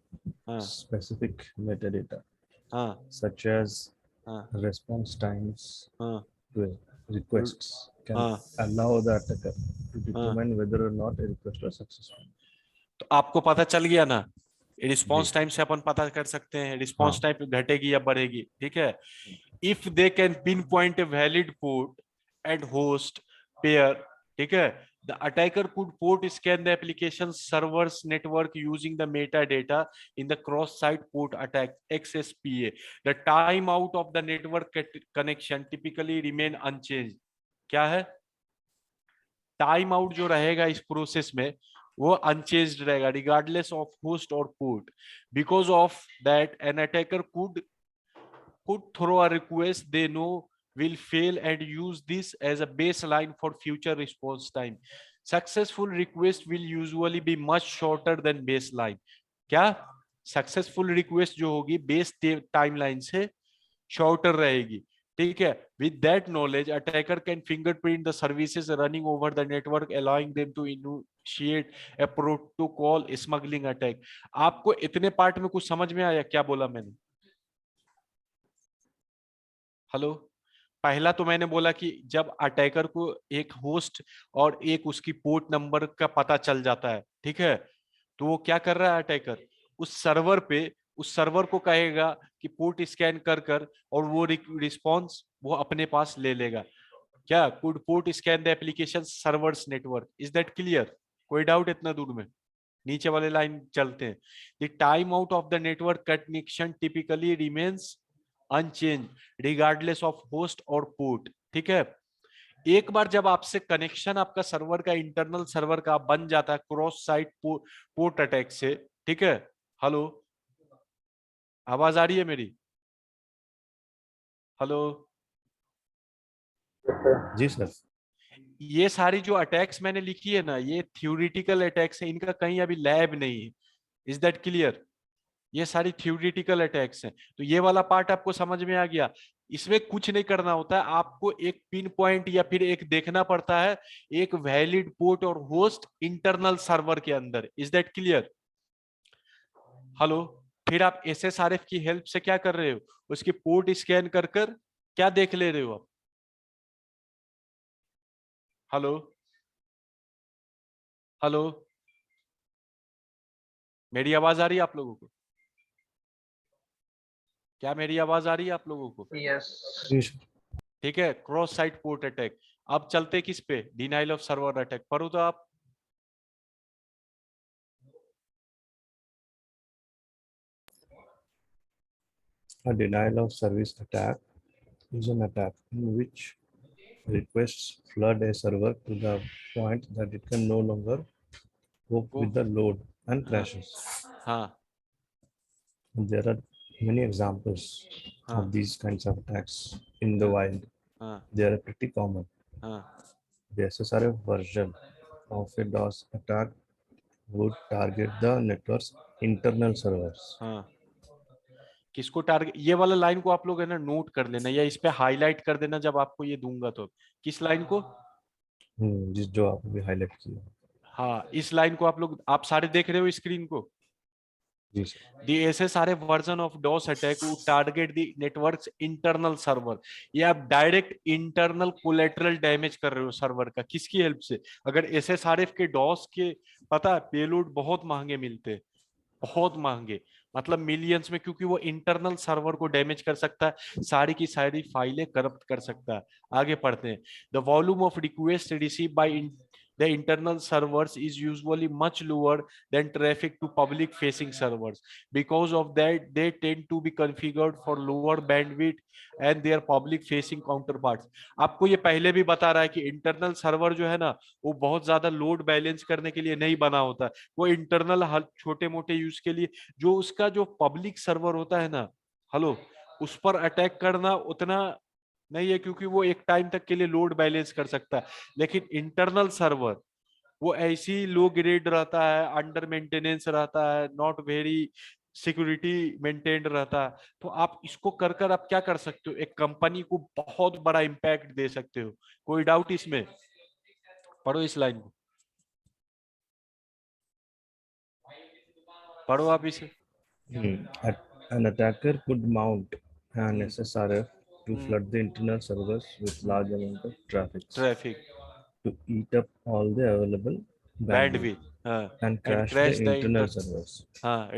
specific metadata such as response times to requests can allow the attacker to determine whether or not a request was successful. तो आपको पता चल गया ना, response time से अपन पता कर सकते हैं रिस्पॉन्स टाइम घटेगी या बढ़ेगी, ठीक है। If they can pin point a valid port and host pair, ठीक है, the attacker could port scan the application server's network using the metadata in the cross-site port attack XSPA. The timeout of the network connection typically remain unchanged. क्या है? Time out जो रहेगा इस process में वो unchanged रहेगा regardless of host or port. Because of that, an attacker could throw a request they know will fail and use this as a baseline for future response time. Successful request will usually be much shorter than baseline. क्या successful request जो होगी base timeline से shorter रहेगी, ठीक है. With that knowledge attacker can fingerprint the services running over the network allowing them to initiate a protocol smuggling attack. आपको इतने part में कुछ समझ में आया क्या बोला मैंने? हेलो, पहला तो मैंने बोला कि जब अटैकर को एक होस्ट और एक उसकी पोर्ट नंबर का पता चल जाता है, ठीक है, तो वो क्या कर रहा है अटैकर, उस सर्वर को कहेगा कि पोर्ट स्कैन कर कर और वो रिस्पॉन्स वो अपने पास ले लेगा. क्या could port scan the application servers network. Is that clear? कोई डाउट इतना दूर में? नीचे वाले लाइन चलते हैं. The timeout of the network connection typically remains unchanged regardless of host और पोर्ट. ठीक है, एक बार जब आपसे कनेक्शन आपका सर्वर का इंटरनल सर्वर का बन जाता है क्रॉस साइट पोर्ट अटैक से, ठीक है. हेलो, आवाज आ रही है मेरी? हेलो जी सर. ये सारी जो अटैक्स मैंने लिखी है ना, ये थ्योरेटिकल अटैक्स है, इनका कहीं अभी लैब नहीं है. Is that clear? ये सारी थ्योरेटिकल अटैक्स हैं. तो ये वाला पार्ट आपको समझ में आ गया. इसमें कुछ नहीं करना होता है, आपको एक पिन पॉइंट या फिर एक देखना पड़ता है, एक वैलिड पोर्ट और होस्ट इंटरनल सर्वर के अंदर. Is that clear? हेलो, फिर आप SSRF की हेल्प से क्या कर रहे हो, उसकी पोर्ट स्कैन कर कर क्या देख ले रहे हो आप? हेलो हेलो, मेरी आवाज आ रही है आप लोगों को? क्या मेरी आवाज आ रही है आप लोगों को? यस. ठीक है, क्रॉस साइट पोर्ट अटैक. अब चलते किस पे? Denial of server attack. पढ़ो तो आप. A denial of service attack is an attack in which requests flood a server to the point that it can no longer cope with the load and crashes. हाँ There are many examples हाँ of these kinds of attacks in the wild. हाँ They are pretty common. हाँ. The SSRF version of a DOS attack would target the network's internal servers. हाँ, किसको target? ये वाला line को आप लोग है ना नोट कर लेना या इस पे हाईलाइट कर देना जब आपको ये दूंगा तो. किस लाइन को? जिस जो आप अभी हाईलाइट किया. हाँ, इस लाइन को आप लोग, आप सारे देख रहे हो स्क्रीन को? जी sir. The SSRF version of DOS attack would target the network's internal server. ये आप डायरेक्ट इंटरनल कोलेटरल डैमेज कर रहे हो सर्वर का. किसकी हेल्प से? अगर SSRF के DOS के पता है पेलोड बहुत महंगे मिलते हैं, बहुत महंगे, मतलब मिलियंस में, क्योंकि वो इंटरनल सर्वर को डैमेज कर सकता है, सारी की सारी फाइलें करप्ट कर सकता है. आगे पढ़ते हैं. The volume of request receive by the internal servers is usually much lower than traffic to public facing servers. Because of that, they tend to be configured for lower bandwidth and their public facing counterparts. आपको ये पहले भी बता रहा है कि internal server जो है ना, वो बहुत ज्यादा लोड बैलेंस करने के लिए नहीं बना होता. वो इंटरनल छोटे मोटे यूज के लिए, जो उसका जो पब्लिक सर्वर होता है ना, हेलो, उस पर अटैक करना उतना नहीं है, क्योंकि वो एक टाइम तक के लिए लोड बैलेंस कर सकता है. लेकिन इंटरनल सर्वर वो ऐसी लो ग्रेड रहता है, अंडर मेंटेनेंस रहता है, नॉट वेरी सिक्योरिटी मेंटेन्ड रहता है. तो आप इसको कर कर आप क्या कर सकते हो, एक कंपनी को बहुत बड़ा इंपैक्ट दे सकते हो. कोई डाउट इसमें? पढ़ो इस लाइन को, पढ़ो आप इसे. An attacker could mount an SSRF to flood the internal servers with large amount of traffic to eat up all the available bandwidth and crash the internal servers,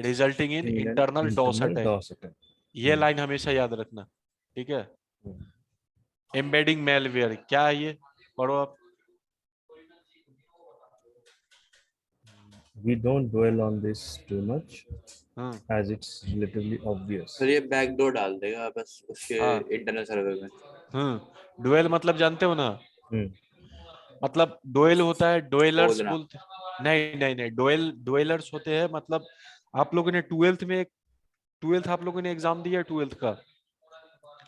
resulting in internal DOS attack. ये line हमेशा याद रखना, ठीक है. Embedding malware क्या है ये? पढ़ो आप. We don't dwell on this too much as it's relatively obvious. Sir ये बैकडोर डाल देगा बस उसके इंटरनल सर्वर में. डुएल मतलब जानते हो ना? मतलब डुएल होता है, डुएलर्स बोलते. नहीं नहीं नहीं, डुएलर्स होते हैं. मतलब आप लोगों ने 12th में, 12th आप लोगों ने एग्जाम दिया 12th का,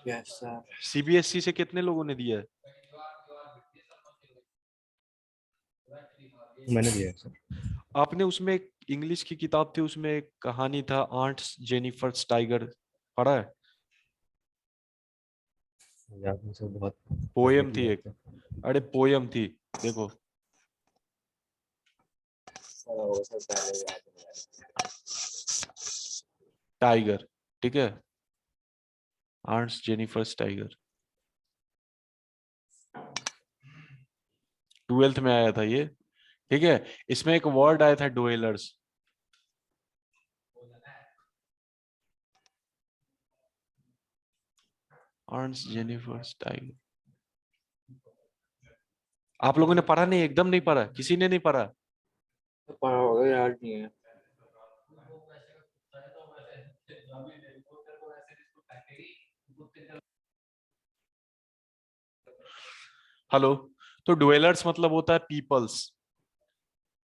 Yes, sir. सीबीएसई से कितने लोगों ने दिया है? मैंने दिया है सर। आपने उसमें एक इंग्लिश की किताब थी, उसमें एक कहानी था आंट्स जेनिफर्स टाइगर, पढ़ा है? याद नहीं सर, बहुत पहले पोयम की थी बात एक, है। अरे पोयम थी, देखो। वो सब पहले याद नहीं है। टाइगर, ठीक है, आंट्स जेनिफर्स टाइगर, 12th में आया था ये, ठीक है। इसमें एक वर्ड आया था डुएलर्स, आंट्स जेनिफर्स टाइगर। आप लोगों ने पढ़ा नहीं? एकदम नहीं पढ़ा? किसी ने नहीं पढ़ा? पढ़ा होगा, याद नहीं है। हेलो, तो डुएलर्स मतलब होता है पीपल्स,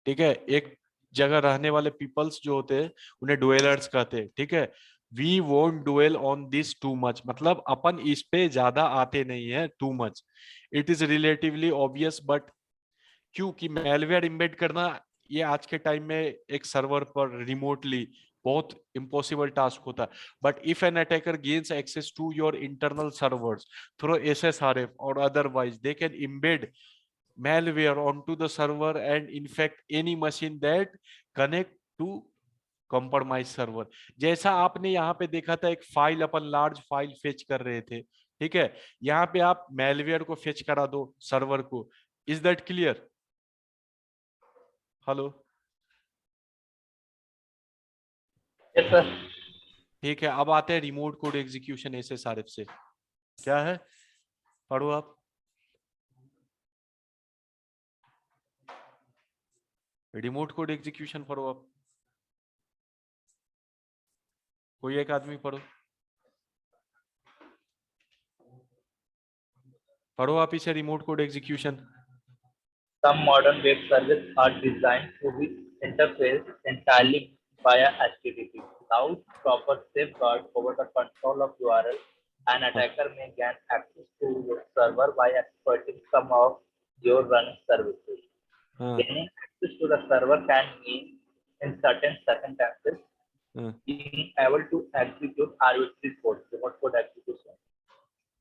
ठीक है, एक जगह रहने वाले पीपल्स जो होते हैं उन्हें डुएलर्स कहते हैं, ठीक है। We won't dwell on this too much, मतलब अपन इस पे ज्यादा आते नहीं है, too much. It is relatively obvious, but क्योंकि मेलवेयर इम्बेड करना ये आज के टाइम में एक सर्वर पर रिमोटली बहुत इम्पॉसिबल टास्क होता है। But if an attacker gains access to your internal servers through SSRF और otherwise, they can embed malware onto the server and infect any machine that connect to compromised server। जैसा आपने यहाँ पे देखा था, एक फाइल, अपन लार्ज फाइल फेच कर रहे थे, ठीक है, यहाँ पे आप मेलवेयर को फेच करा दो सर्वर को। Is that clear? Hello, Yes, sir. ठीक है। अब आते हैं रिमोट कोड एग्जीक्यूशन एसएसआरएफ से, क्या है, पढ़ो आप। रिमोट कोड एग्जीक्यूशन पढ़ो आप, कोई एक आदमी पढ़ो, पढ़ो आप इसे, remote code execution. Some modern web services are designed to be interfaced entirely via HTTP. Without proper safeguard over the control of URL, an attacker may gain access to your server by exploiting some of your running services. Gaining access to the server can mean, in certain circumstances, being able to execute arbitrary code, remote code execution.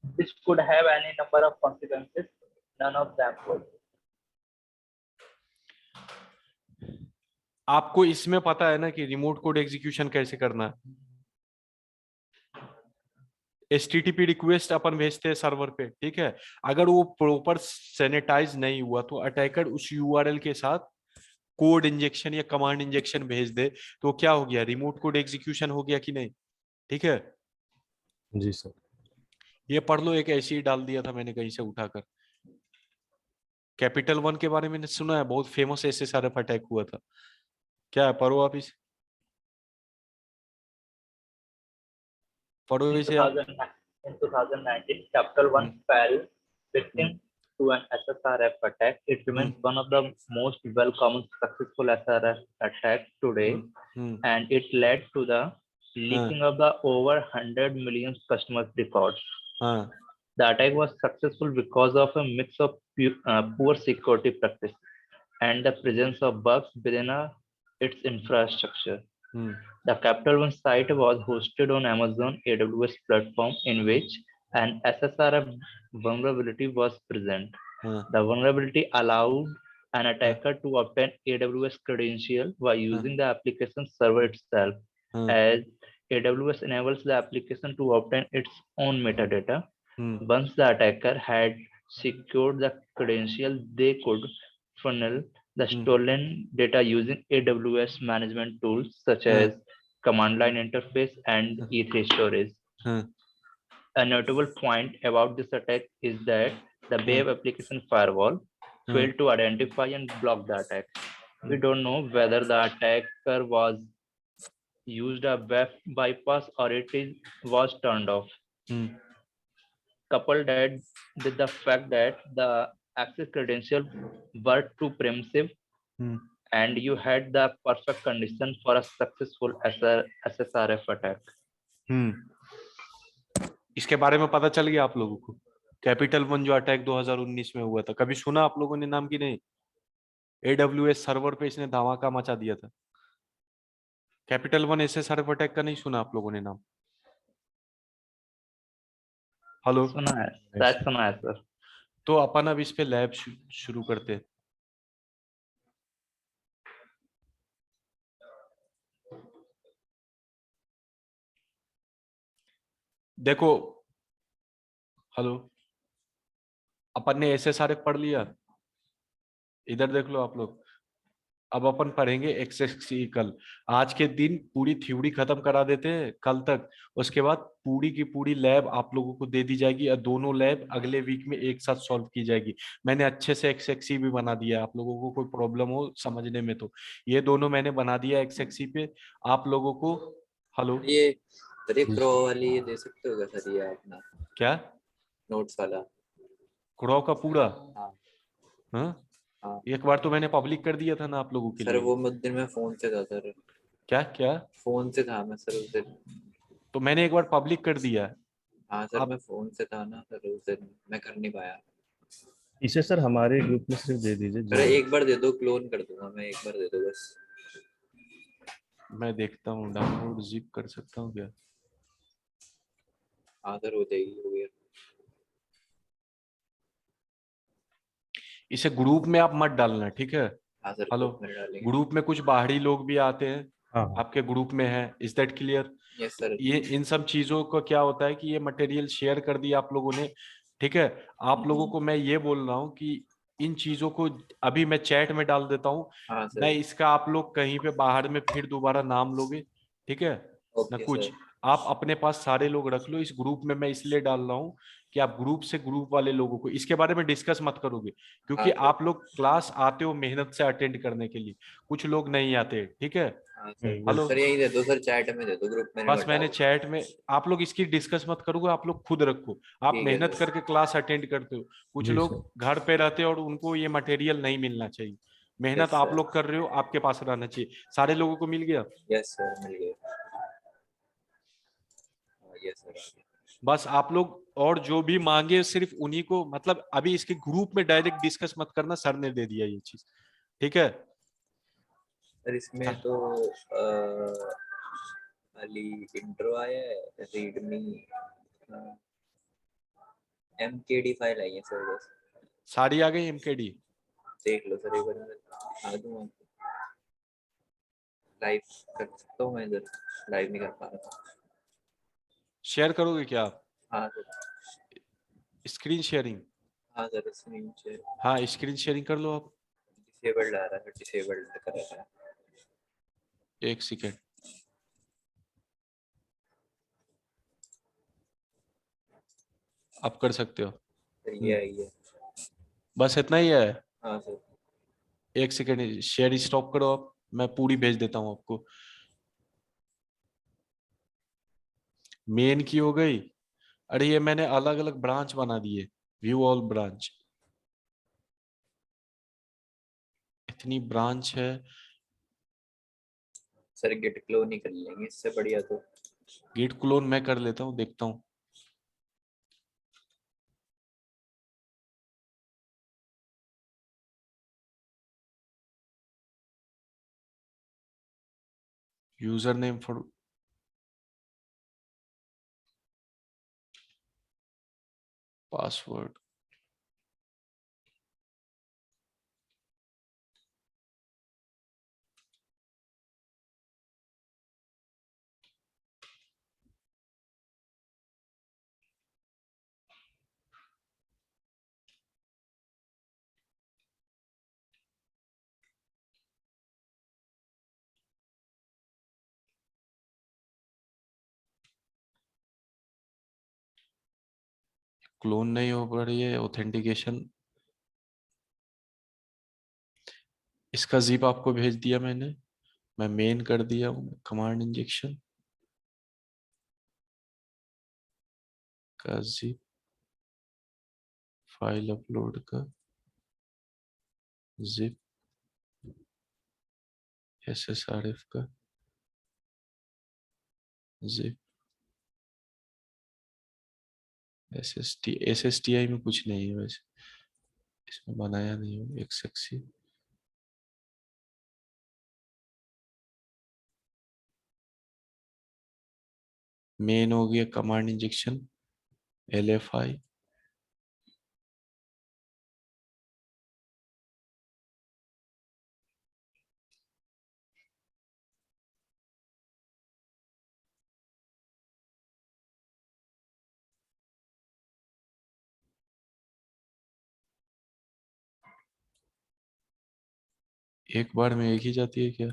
This could have any number of consequences, none of them good. आपको इसमें पता है ना कि remote code execution कैसे करना है? HTTP request अपन भेजते हैं सर्वर पे, ठीक है। अगर वो प्रॉपर सैनिटाइज नहीं हुआ तो अटैकर उस यूआरएल के साथ कोड इंजेक्शन या कमांड इंजेक्शन भेज दे, तो क्या हो गया, रिमोट कोड एग्जीक्यूशन हो गया कि नहीं? ठीक है जी सर। ये पढ़ लो, एक ऐसे ही डाल दिया था मैंने कहीं से उठाकर। कैपिटल वन के बारे में सुना है, बहुत फेमस एसएसआरएफ अटैक हुआ था, क्या है, पढ़ो आप इसे, पढ़ो इसे आप। In 2019, Capital One fell victim to an SSRF attack. It remains one of the most welcome successful SSRF attacks today, and it led to the leaking of the over 100 million customers' records. The attack was successful because of a mix of poor security practice and the presence of bugs within its infrastructure. The Capital One site was hosted on Amazon AWS platform, in which an SSRF vulnerability was present. The vulnerability allowed an attacker to obtain AWS credential by using the application server itself, as AWS enables the application to obtain its own metadata. Once the attacker had secured the credential, they could funnel the stolen data using AWS management tools such as command line interface and E3 storage. A notable point about this attack is that the web application firewall failed to identify and block the attack. We don't know whether the attacker was used a web bypass or was turned off. Coupled that with the fact that the access credentials were too primitive, and you had the perfect condition for a successful SSRF attack. इसके बारे में पता चल गया आप लोगों को? Capital one जो अटैक 2019 में हुआ था, कभी सुना आप लोगों ने नाम की नहीं? AWS सर्वर पे इसने धमाका मचा दिया था। कैपिटल वन ऐसे सर्वर अटैक का नहीं सुना आप लोगों ने नाम? हेलो, सुना है, शायद सुना है सर। तो अपन अब इस पे लैब शुरू करते हैं। देखो, हेलो, अपन ने ऐसे सारे पढ़ लिया, इधर देख लो आप लोग। अब अपन पढ़ेंगे एक्सएक्सी कल। आज के दिन पूरी थ्योरी खत्म करा देते हैं कल तक। उसके बाद पूरी की पूरी लैब आप लोगों को दे दी जाएगी और दोनों लैब अगले वीक में एक साथ सॉल्व की जाएगी। मैंने अच्छे से एक्सएक्सी भी बना दिया है, आप लोगों को कोई प्रॉब्लम हो समझने में तो ये दोनों मैंने बना दिया एक्सएक्सी पे आप लोगों को। हेलो, ये प्रो वाली ये दे सकते हो क्या सर, ये अपना क्या नोट्स वाला? क्रो का पूरा? हाँ हाँ, हाँ एक बार तो मैंने पब्लिक कर दिया था ना आप लोगों के सर, लिए। वो दिन में फोन से था सर। क्या क्या? फोन से था मैं सर उस दिन। तो मैंने एक बार पब्लिक कर दिया है। हाँ सर, आप मैं फोन से था ना सर उस दिन, मैं कर नहीं पाया। इसे सर हमारे ग्रुप में सिर्फ दे दीजिए अरे जो एक बार दे दो, क्लोन कर दूंगा मैं, एक बार दे दो बस। मैं देखता हूँ डाउनलोड जिप कर सकता हूँ क्या? हाँ सर, हो जाएगी, हो गया। इसे ग्रुप में आप मत डालना, ठीक है? हाँ सर, हेलो, ग्रुप में डालेंगे। ग्रुप में कुछ बाहरी लोग भी आते हैं, हाँ आपके ग्रुप में है, is that clear? Yes sir. ये इन सब चीजों का क्या होता है कि ये मटेरियल शेयर कर दिया आप लोगों ने, ठीक है? आप लोगों को मैं ये बोल रहा हूँ कि इन चीजों को अभी मैं चैट में डाल देता हूँ। हाँ न सर। इसका आप लोग कहीं पे बाहर में फिर दोबारा नाम लोगे, ठीक है? न ओके कुछ, सर। आप अपने पास सारे लोग रख लो। इस ग्रुप में मैं इसलिए डाल रहा हूँ कि आप ग्रुप से ग्रुप वाले लोगों को इसके बारे में डिस्कस मत करोगे, हाँ क्योंकि सर। आप लोग क्लास आते हो मेहनत से अटेंड करने के लिए, कुछ लोग नहीं आते, ठीक है? हाँ सर। हेलो, सर यही दे दो सर, चैट में दे दो, ग्रुप में नहीं बस मत मैंने डालो। चैट में, आप लोग इसकी डिस्कस मत करोगे, आप लोग खुद रखो। आप ठीक है मेहनत सर। करके क्लास अटेंड करते हो, कुछ जी लोग सर। घर पे रहते हैं और उनको ये मटेरियल नहीं मिलना चाहिए। मेहनत यस आप सर। लोग कर रहे हो, आपके पास रहना चाहिए। सारे लोगों को मिल गया? यस सर, मिल गया। Yes sir. बस आप लोग और जो भी मांगे सिर्फ उन्हीं को, मतलब अभी इसके ग्रुप में डायरेक्ट डिस्कस मत करना, सर ने दे दिया ये चीज, ठीक है? सर इसमें तो खाली इंट्रो आया है, रीडमी MKD फाइल आई है सर बस। सारी आ गई MKD? देख लो सर एक बार, मैं दिखा दूँ आपको। लाइव कर सकता हूँ मैं इधर, लाइव नहीं कर पा रहा था। शेयर करोगे क्या आप? हाँ सर। Screen sharing? हाँ सर, स्क्रीन से हाँ, स्क्रीन शेयरिंग कर लो आप। डिसेबल्ड आ रहा है, डिसेबल्ड कर रहा है। एक सेकेंड, आप कर सकते हो। सर ये आई है। बस इतना ही है? हाँ सर। एक सेकेंड, शेयर स्टॉप करो आप, मैं पूरी भेज देता हूँ आपको। मेन की हो गई? अरे ये मैंने अलग अलग ब्रांच बना दिए, व्यू ऑल ब्रांच, इतनी ब्रांच है। सर गिट क्लोन ही कर लेंगे इससे बढ़िया तो। गिट क्लोन मैं कर लेता हूँ, देखता हूँ। User name for password, clone नहीं हो पा रही है ऑथेंटिकेशन। इसका जिप आपको भेज दिया मैंने, मैं मेन कर दिया हूँ कमांड इंजेक्शन का जिप, फाइल अपलोड का जिप, SSRF का जिप, SSTI में कुछ नहीं है वैसे, इसमें बनाया नहीं हो XXC। मेन हो गया कमांड इंजेक्शन LFI। एक बार में एक ही जाती है क्या?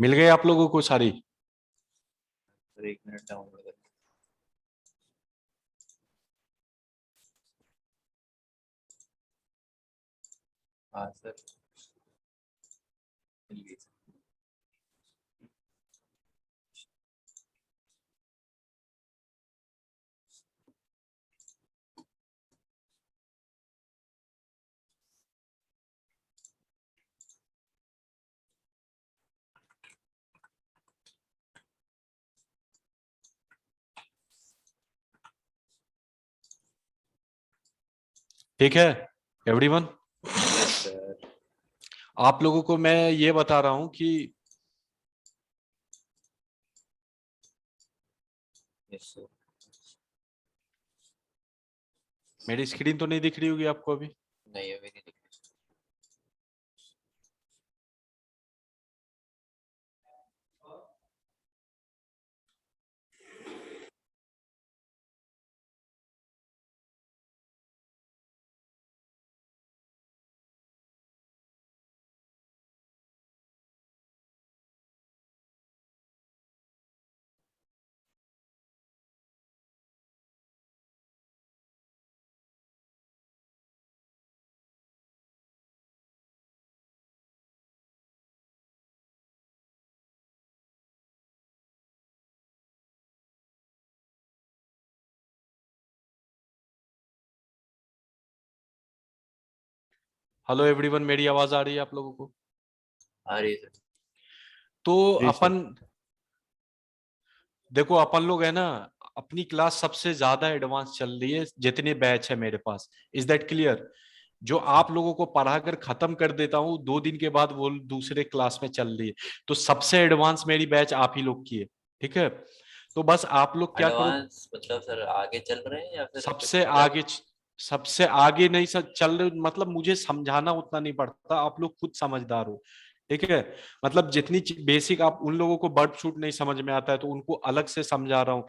मिल गए आप लोगों को सारी? सर 1 मिनट डाउनलोड कर। हाँ सर मिल गई सर। ठीक है एवरीवन? Yes sir. आप लोगों को मैं ये बता रहा हूं कि यस सर। मेरी स्क्रीन तो नहीं दिख रही होगी आपको अभी? नहीं अभी नहीं दिख रही। हेलो एवरीवन, मेरी आवाज आ रही है आप लोगों को? आ रही है सर। तो जी सर। अपन देखो, अपन लोग है ना, अपनी क्लास सबसे ज्यादा एडवांस चल रही है जितने बैच है मेरे पास। Is that clear? जो आप लोगों को पढ़ाकर खत्म कर देता हूँ 2 दिन के बाद वो दूसरे क्लास में चल रही है। तो सबसे एडवांस मेरी बैच आप ही लोग की है। ठीक है, तो बस आप लोग क्या करो, एडवांस मतलब सर आगे चल रहे हैं या फिर कुछ सबसे अलग? आगे सबसे आगे नहीं चल रहे, मतलब मुझे समझाना उतना नहीं पड़ता, आप लोग खुद समझदार हो। ठीक है, मतलब जितनी बेसिक आप उन लोगों को बर्ड शूट नहीं समझ में आता है तो उनको अलग से समझा रहा हूँ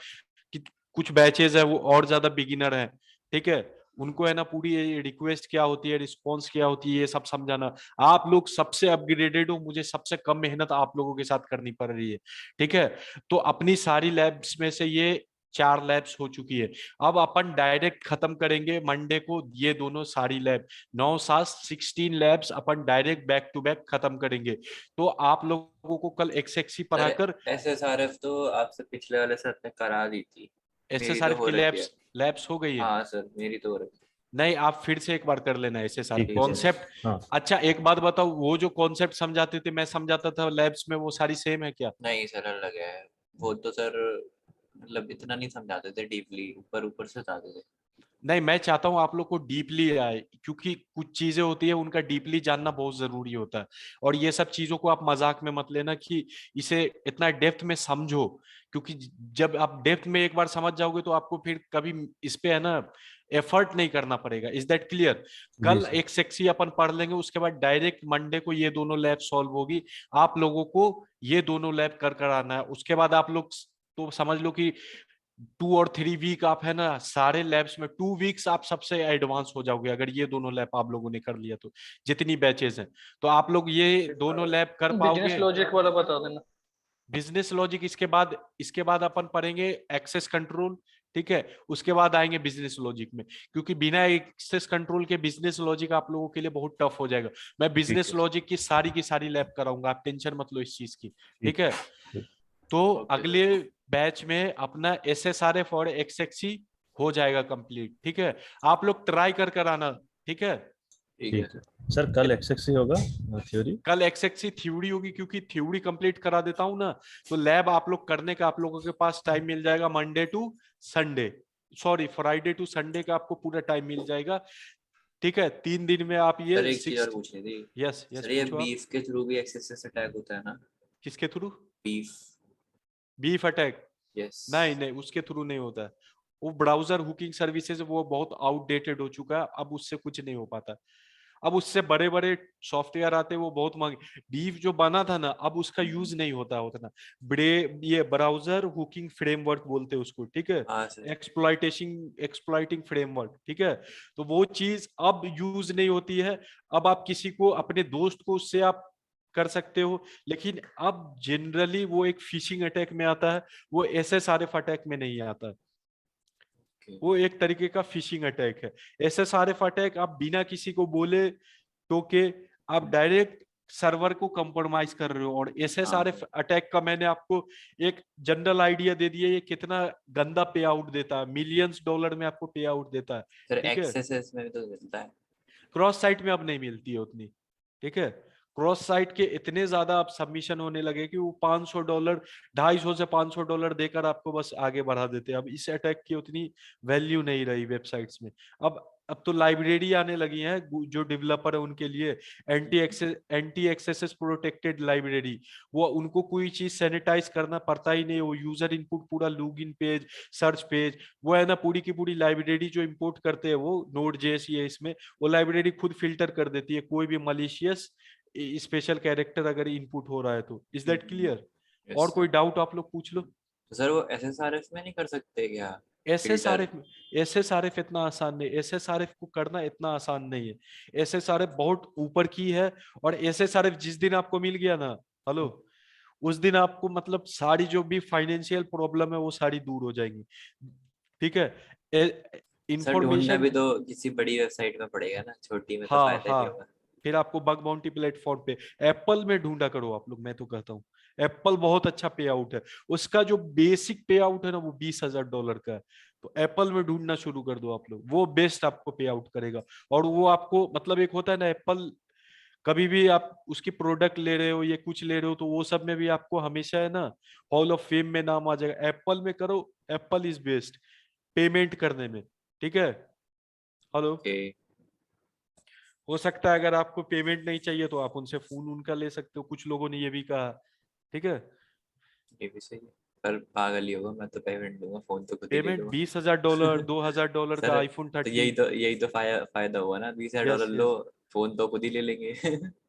कि कुछ बैचेज है वो और ज्यादा बिगिनर है। ठीक है, उनको है ना पूरी रिक्वेस्ट क्या होती है, रिस्पॉन्स क्या होती है, ये सब समझाना। आप लोग सबसे अपग्रेडेड हो, मुझे सबसे कम मेहनत आप लोगों के साथ करनी पड़ रही है। ठीक है, तो अपनी सारी लैब्स में से ये 4 लैब्स हो चुकी है। अब अपन डायरेक्ट खत्म करेंगे मंडे को ये दोनों सारी लैब, 9 7 16 लैब्स अपन डायरेक्ट बैक टू बैक खत्म करेंगे। तो आप लोगों को कल XXC सर पढ़ाकर SSRF तो आपसे पिछले वाले सर ने करा दी थी। मेरी तो SSRF हो की रखी है। लैब्स लैब्स हो गई है? हाँ सर मेरी तो हो रखी है। नहीं, आप फिर से एक बार कर लेना SSRF ठीक है सर। कॉन्सेप्ट। हाँ अच्छा एक बात बताओ, वो जो कॉन्सेप्ट समझाते थे मैं समझाता था लैब्स में, वो सारी सेम है क्या? नहीं सर अलग है। वो तो सर मतलब इतना नहीं समझाते थे डीपली, ऊपर ऊपर से बताते थे। नहीं, मैं चाहता हूं आप लोग को डीपली आए, क्योंकि कुछ चीजें होती है उनका डीपली जानना बहुत जरूरी होता है। और ये सब चीजों को आप मजाक में मत लेना कि इसे इतना डेप्थ में समझो, क्योंकि जब आप डेप्थ में एक बार समझ जाओगे तो आपको फिर कभी इस पे है ना एफर्ट नहीं करना पड़ेगा। Is that clear? जी कल सर। एक सेक्सी अपन पढ़ लेंगे, उसके बाद डायरेक्ट मंडे को ये दोनों लैब सॉल्व होगी। आप लोगों को ये दोनों लैब कर आना है, उसके बाद आप लोग तो समझ लो कि 2 और 3 वीक आप है ना सारे लैब्स में, 2 वीक्स आप सबसे एडवांस हो जाओगे अगर ये दोनों लैब आप लोगों ने कर लिया तो, जितनी बैचेस हैं। तो आप लोग ये दोनों लैब कर बिजनेस पाओगे। लॉजिक वाला बता देना। बिजनेस लॉजिक इसके बाद अपन पढ़ेंगे एक्सेस कंट्रोल। ठीक है, उसके बाद आएंगे बिजनेस लॉजिक में, क्योंकि बिना एक्सेस कंट्रोल के बिजनेस लॉजिक आप लोगों के लिए बहुत टफ हो जाएगा। मैं बिजनेस है। लॉजिक की सारी लैब कराऊंगा, आप टेंशन मत लो इस चीज की, ठीक है। ठीक। तो Okay, अगले बैच में अपना SSRF और XXC हो जाएगा कंप्लीट, ठीक है। आप लोग ट्राई कर आना, ठीक है। ठीक है ठीक है सर, कल एक्सएक्सी होगा थ्योरी? कल XXC थ्योरी होगी, क्योंकि थ्योरी कंप्लीट करा देता हूं ना, तो लैब आप लोग करने का आप लोगों के पास टाइम मिल जाएगा Monday to Sunday, sorry Friday to Sunday का आपको पूरा टाइम मिल जाएगा, ठीक है। 3 दिन में आप सर, ये एक चीज और पूछनी थी। यस यस सर, ये पूछो आप। बीफ के थ्रू भी एक्सेस अटैक होता है ना? किसके through? Beef. Beef attack? Yes. नहीं नहीं, उसके थ्रू नहीं होता है। वो ब्राउजर हुकिंग सर्विसेज वो बहुत आउटडेटेड हो चुका है, अब उससे कुछ नहीं हो पाता। अब उससे बड़े बड़े सॉफ्टवेयर आते हैं, वो बहुत महंगे। बीफ जो बना था ना, अब उसका यूज नहीं होता उतना। बड़े ये ब्राउजर हुकिंग फ्रेमवर्क बोलते हैं उसको, ठीक है। हाँ सर। एक्सप्लॉइटिंग फ्रेमवर्क, ठीक है। तो वो चीज अब यूज नहीं होती है। अब आप किसी को, अपने दोस्त को उससे आप कर सकते हो, लेकिन अब जनरली वो एक फिशिंग अटैक में आता है, वो SSRF अटैक में नहीं आता। वो एक तरीके का फिशिंग अटैक है। SSRF अटैक आप बिना किसी को बोले तो के आप डायरेक्ट सर्वर को कंप्रोमाइज कर रहे हो। और SSRF अटैक का मैंने आपको एक जनरल आइडिया दे दिया, ये कितना गंदा पे आउट देता है, मिलियंस डॉलर में आपको पे आउट देता है, सर, ठीक है। एक्सेस में भी तो मिलता है। क्रॉस साइट में अब नहीं मिलती है उतनी, ठीक है। क्रॉस साइट के इतने ज्यादा अब सबमिशन होने लगे कि वो $500, 250 से $500 देकर आपको बस आगे बढ़ा देते हैं। अब इस अटैक की उतनी वैल्यू नहीं रही वेबसाइट्स में। अब तो लाइब्रेरी आने लगी है जो डेवलपर है उनके लिए, एंटी एक्सेस प्रोटेक्टेड लाइब्रेरी। वो उनको कोई चीज सैनिटाइज करना पड़ता ही नहीं, वो यूजर इनपुट पूरा लॉगिन पेज, सर्च पेज, वो है ना, पूरी की पूरी लाइब्रेरी जो इंपोर्ट करते हैं वो Node.js ये इसमें, वो लाइब्रेरी खुद फिल्टर कर देती है कोई भी मलिशियस स्पेशल कैरेक्टर अगर इनपुट हो रहा है तो। Is that clear? और कोई डाउट आप लोग पूछ लो। तो सर, वो SSRF में नहीं कर सकते क्या? फिल्टर। SSRF इतना आसान नहीं, SSRF को करना इतना आसान नहीं है। SSRF बहुत ऊपर की है। और SSRF जिस दिन आपको मिल गया ना, हेलो, उस दिन आपको मतलब सारी जो भी फाइनेंशियल प्रॉब्लम है वो सारी दूर हो जाएंगी, ठीक है। सर, ढूंढना इंफॉर्मेशन, भी तो किसी बड़ी वेबसाइट में पड़ेगा ना, छोटी में तो हाँ फायदा नहीं हाँ, होगा। फिर आपको बग बाउंटी प्लेटफॉर्म पे, एप्पल में ढूंढा करो आप लोग, मैं तो कहता हूँ एप्पल बहुत अच्छा पे आउट है। उसका जो बेसिक पे आउट है ना वो $20,000 का है। तो एप्पल में ढूंढना शुरू कर दो आप लोग, वो बेस्ट आपको पे आउट करेगा। और वो आपको मतलब एक होता है ना एप्पल, कभी भी आप उसकी प्रोडक्ट ले रहे हो, ये कुछ ले रहे हो, तो वो सब में भी आपको हमेशा है ना हॉल ऑफ फेम में नाम आ जाएगा। एप्पल में करो, एप्पल इज बेस्ट पेमेंट करने में, ठीक है। Hello, okay. हो सकता है अगर आपको पेमेंट नहीं चाहिए तो आप उनसे फोन उनका ले सकते हो, कुछ लोगों ने ये भी कहा, ठीक है। ये भी सही है। पर पागल ही होगा, मैं तो पेमेंट दूंगा, फोन तो खुद ही ले पेमेंट लूंगा। $20,000 $2,000 का सर, आईफोन तो 13। यही तो फायदा हुआ ना, $20,000 यस लो, यस फोन तो खुद ही ले लेंगे।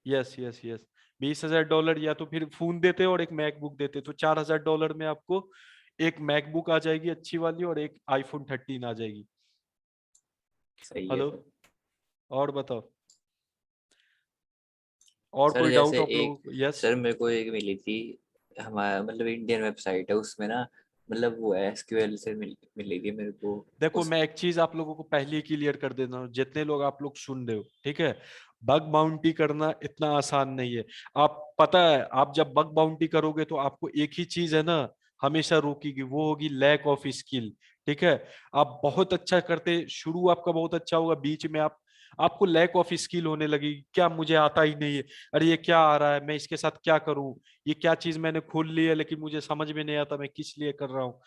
यस यस यस $20,000, या तो फिर फोन देते और एक मैकबुक देते तो $4,000 में आपको एक मैकबुक आ जाएगी अच्छी वाली और एक आईफोन 13 आ जाएगी। सही है हेलो, सर। और बताओ, और सर, कोई डाउट जैसे आप लोगों एक, को? यस। सर मेरे को एक मिली थी, हमारा मतलब इंडियन वेबसाइट है उसमें ना, मतलब वो SQL से मिली थी मेरे को। देखो उस मैं एक चीज आप लोगों को पहले ही क्लियर कर देना हूँ, जितने लोग आप लोग सुन रहे हो, ठीक है। बग बाउंटी करना इतना आसान नहीं है। आप पता है, आप जब बग बाउंटी करोगे तो आपको एक ही चीज है ना हमेशा रोकेगी, वो होगी लैक ऑफ स्किल, ठीक है। आप बहुत अच्छा करते, शुरू आपका बहुत अच्छा होगा, बीच में आपको लैक ऑफ स्किल होने लगी, क्या मुझे आता ही नहीं है, अरे ये क्या आ रहा है, मैं इसके साथ क्या करूं, ये क्या चीज मैंने खोल ली है लेकिन मुझे समझ में नहीं आता मैं किस लिए कर रहा हूँ।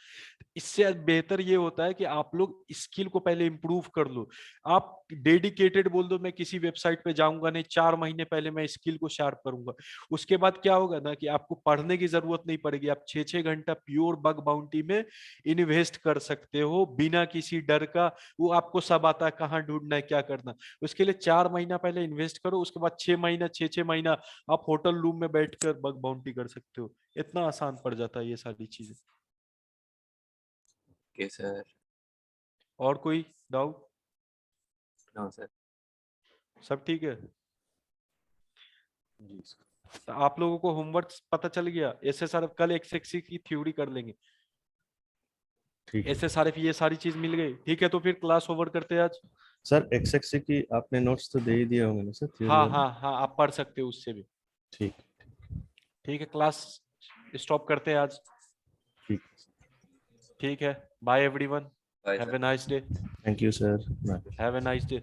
इससे बेहतर ये होता है कि आप लोग स्किल को पहले इंप्रूव कर लो। आप डेडिकेटेड बोल दो मैं किसी वेबसाइट पे जाऊंगा नहीं, 4 महीने पहले मैं स्किल को शार्प करूंगा। उसके बाद क्या होगा ना कि आपको पढ़ने की जरूरत नहीं पड़ेगी, आप 6-6 घंटा प्योर बग बाउंटी में इन्वेस्ट कर सकते हो बिना किसी डर का। वो आपको सब आता है, कहाँ ढूंढना है, क्या करना। उसके लिए 4 महीना पहले इन्वेस्ट करो, उसके बाद 6 महीना 6-6 महीना आप होटल रूम में बैठकर बग बाउंटी कर सकते हो। इतना आसान पड़ जाता है ये सारी चीजें। के सर। और कोई डाउट? No sir. सब ठीक है? जी तो आप लोगों को होमवर्क पता चल गया? SSRF कल XXC की थ्योरी कर लेंगे। ठीक है SSRF ये सारी चीज मिल गई। ठीक है, तो फिर क्लास ओवर करते हैं आज। सर। XXC की आपने नोट्स तो दे ही दिए होंगे ना सर theory हाँ वाले? हाँ हाँ, आप पढ़ सकते हो उससे भी। ठीक ठीक है, क्लास स्टॉप करते हैं आज। ठीक। ठीक है, bye everyone, Bye, have sir. A nice day, thank you sir. Have a nice day.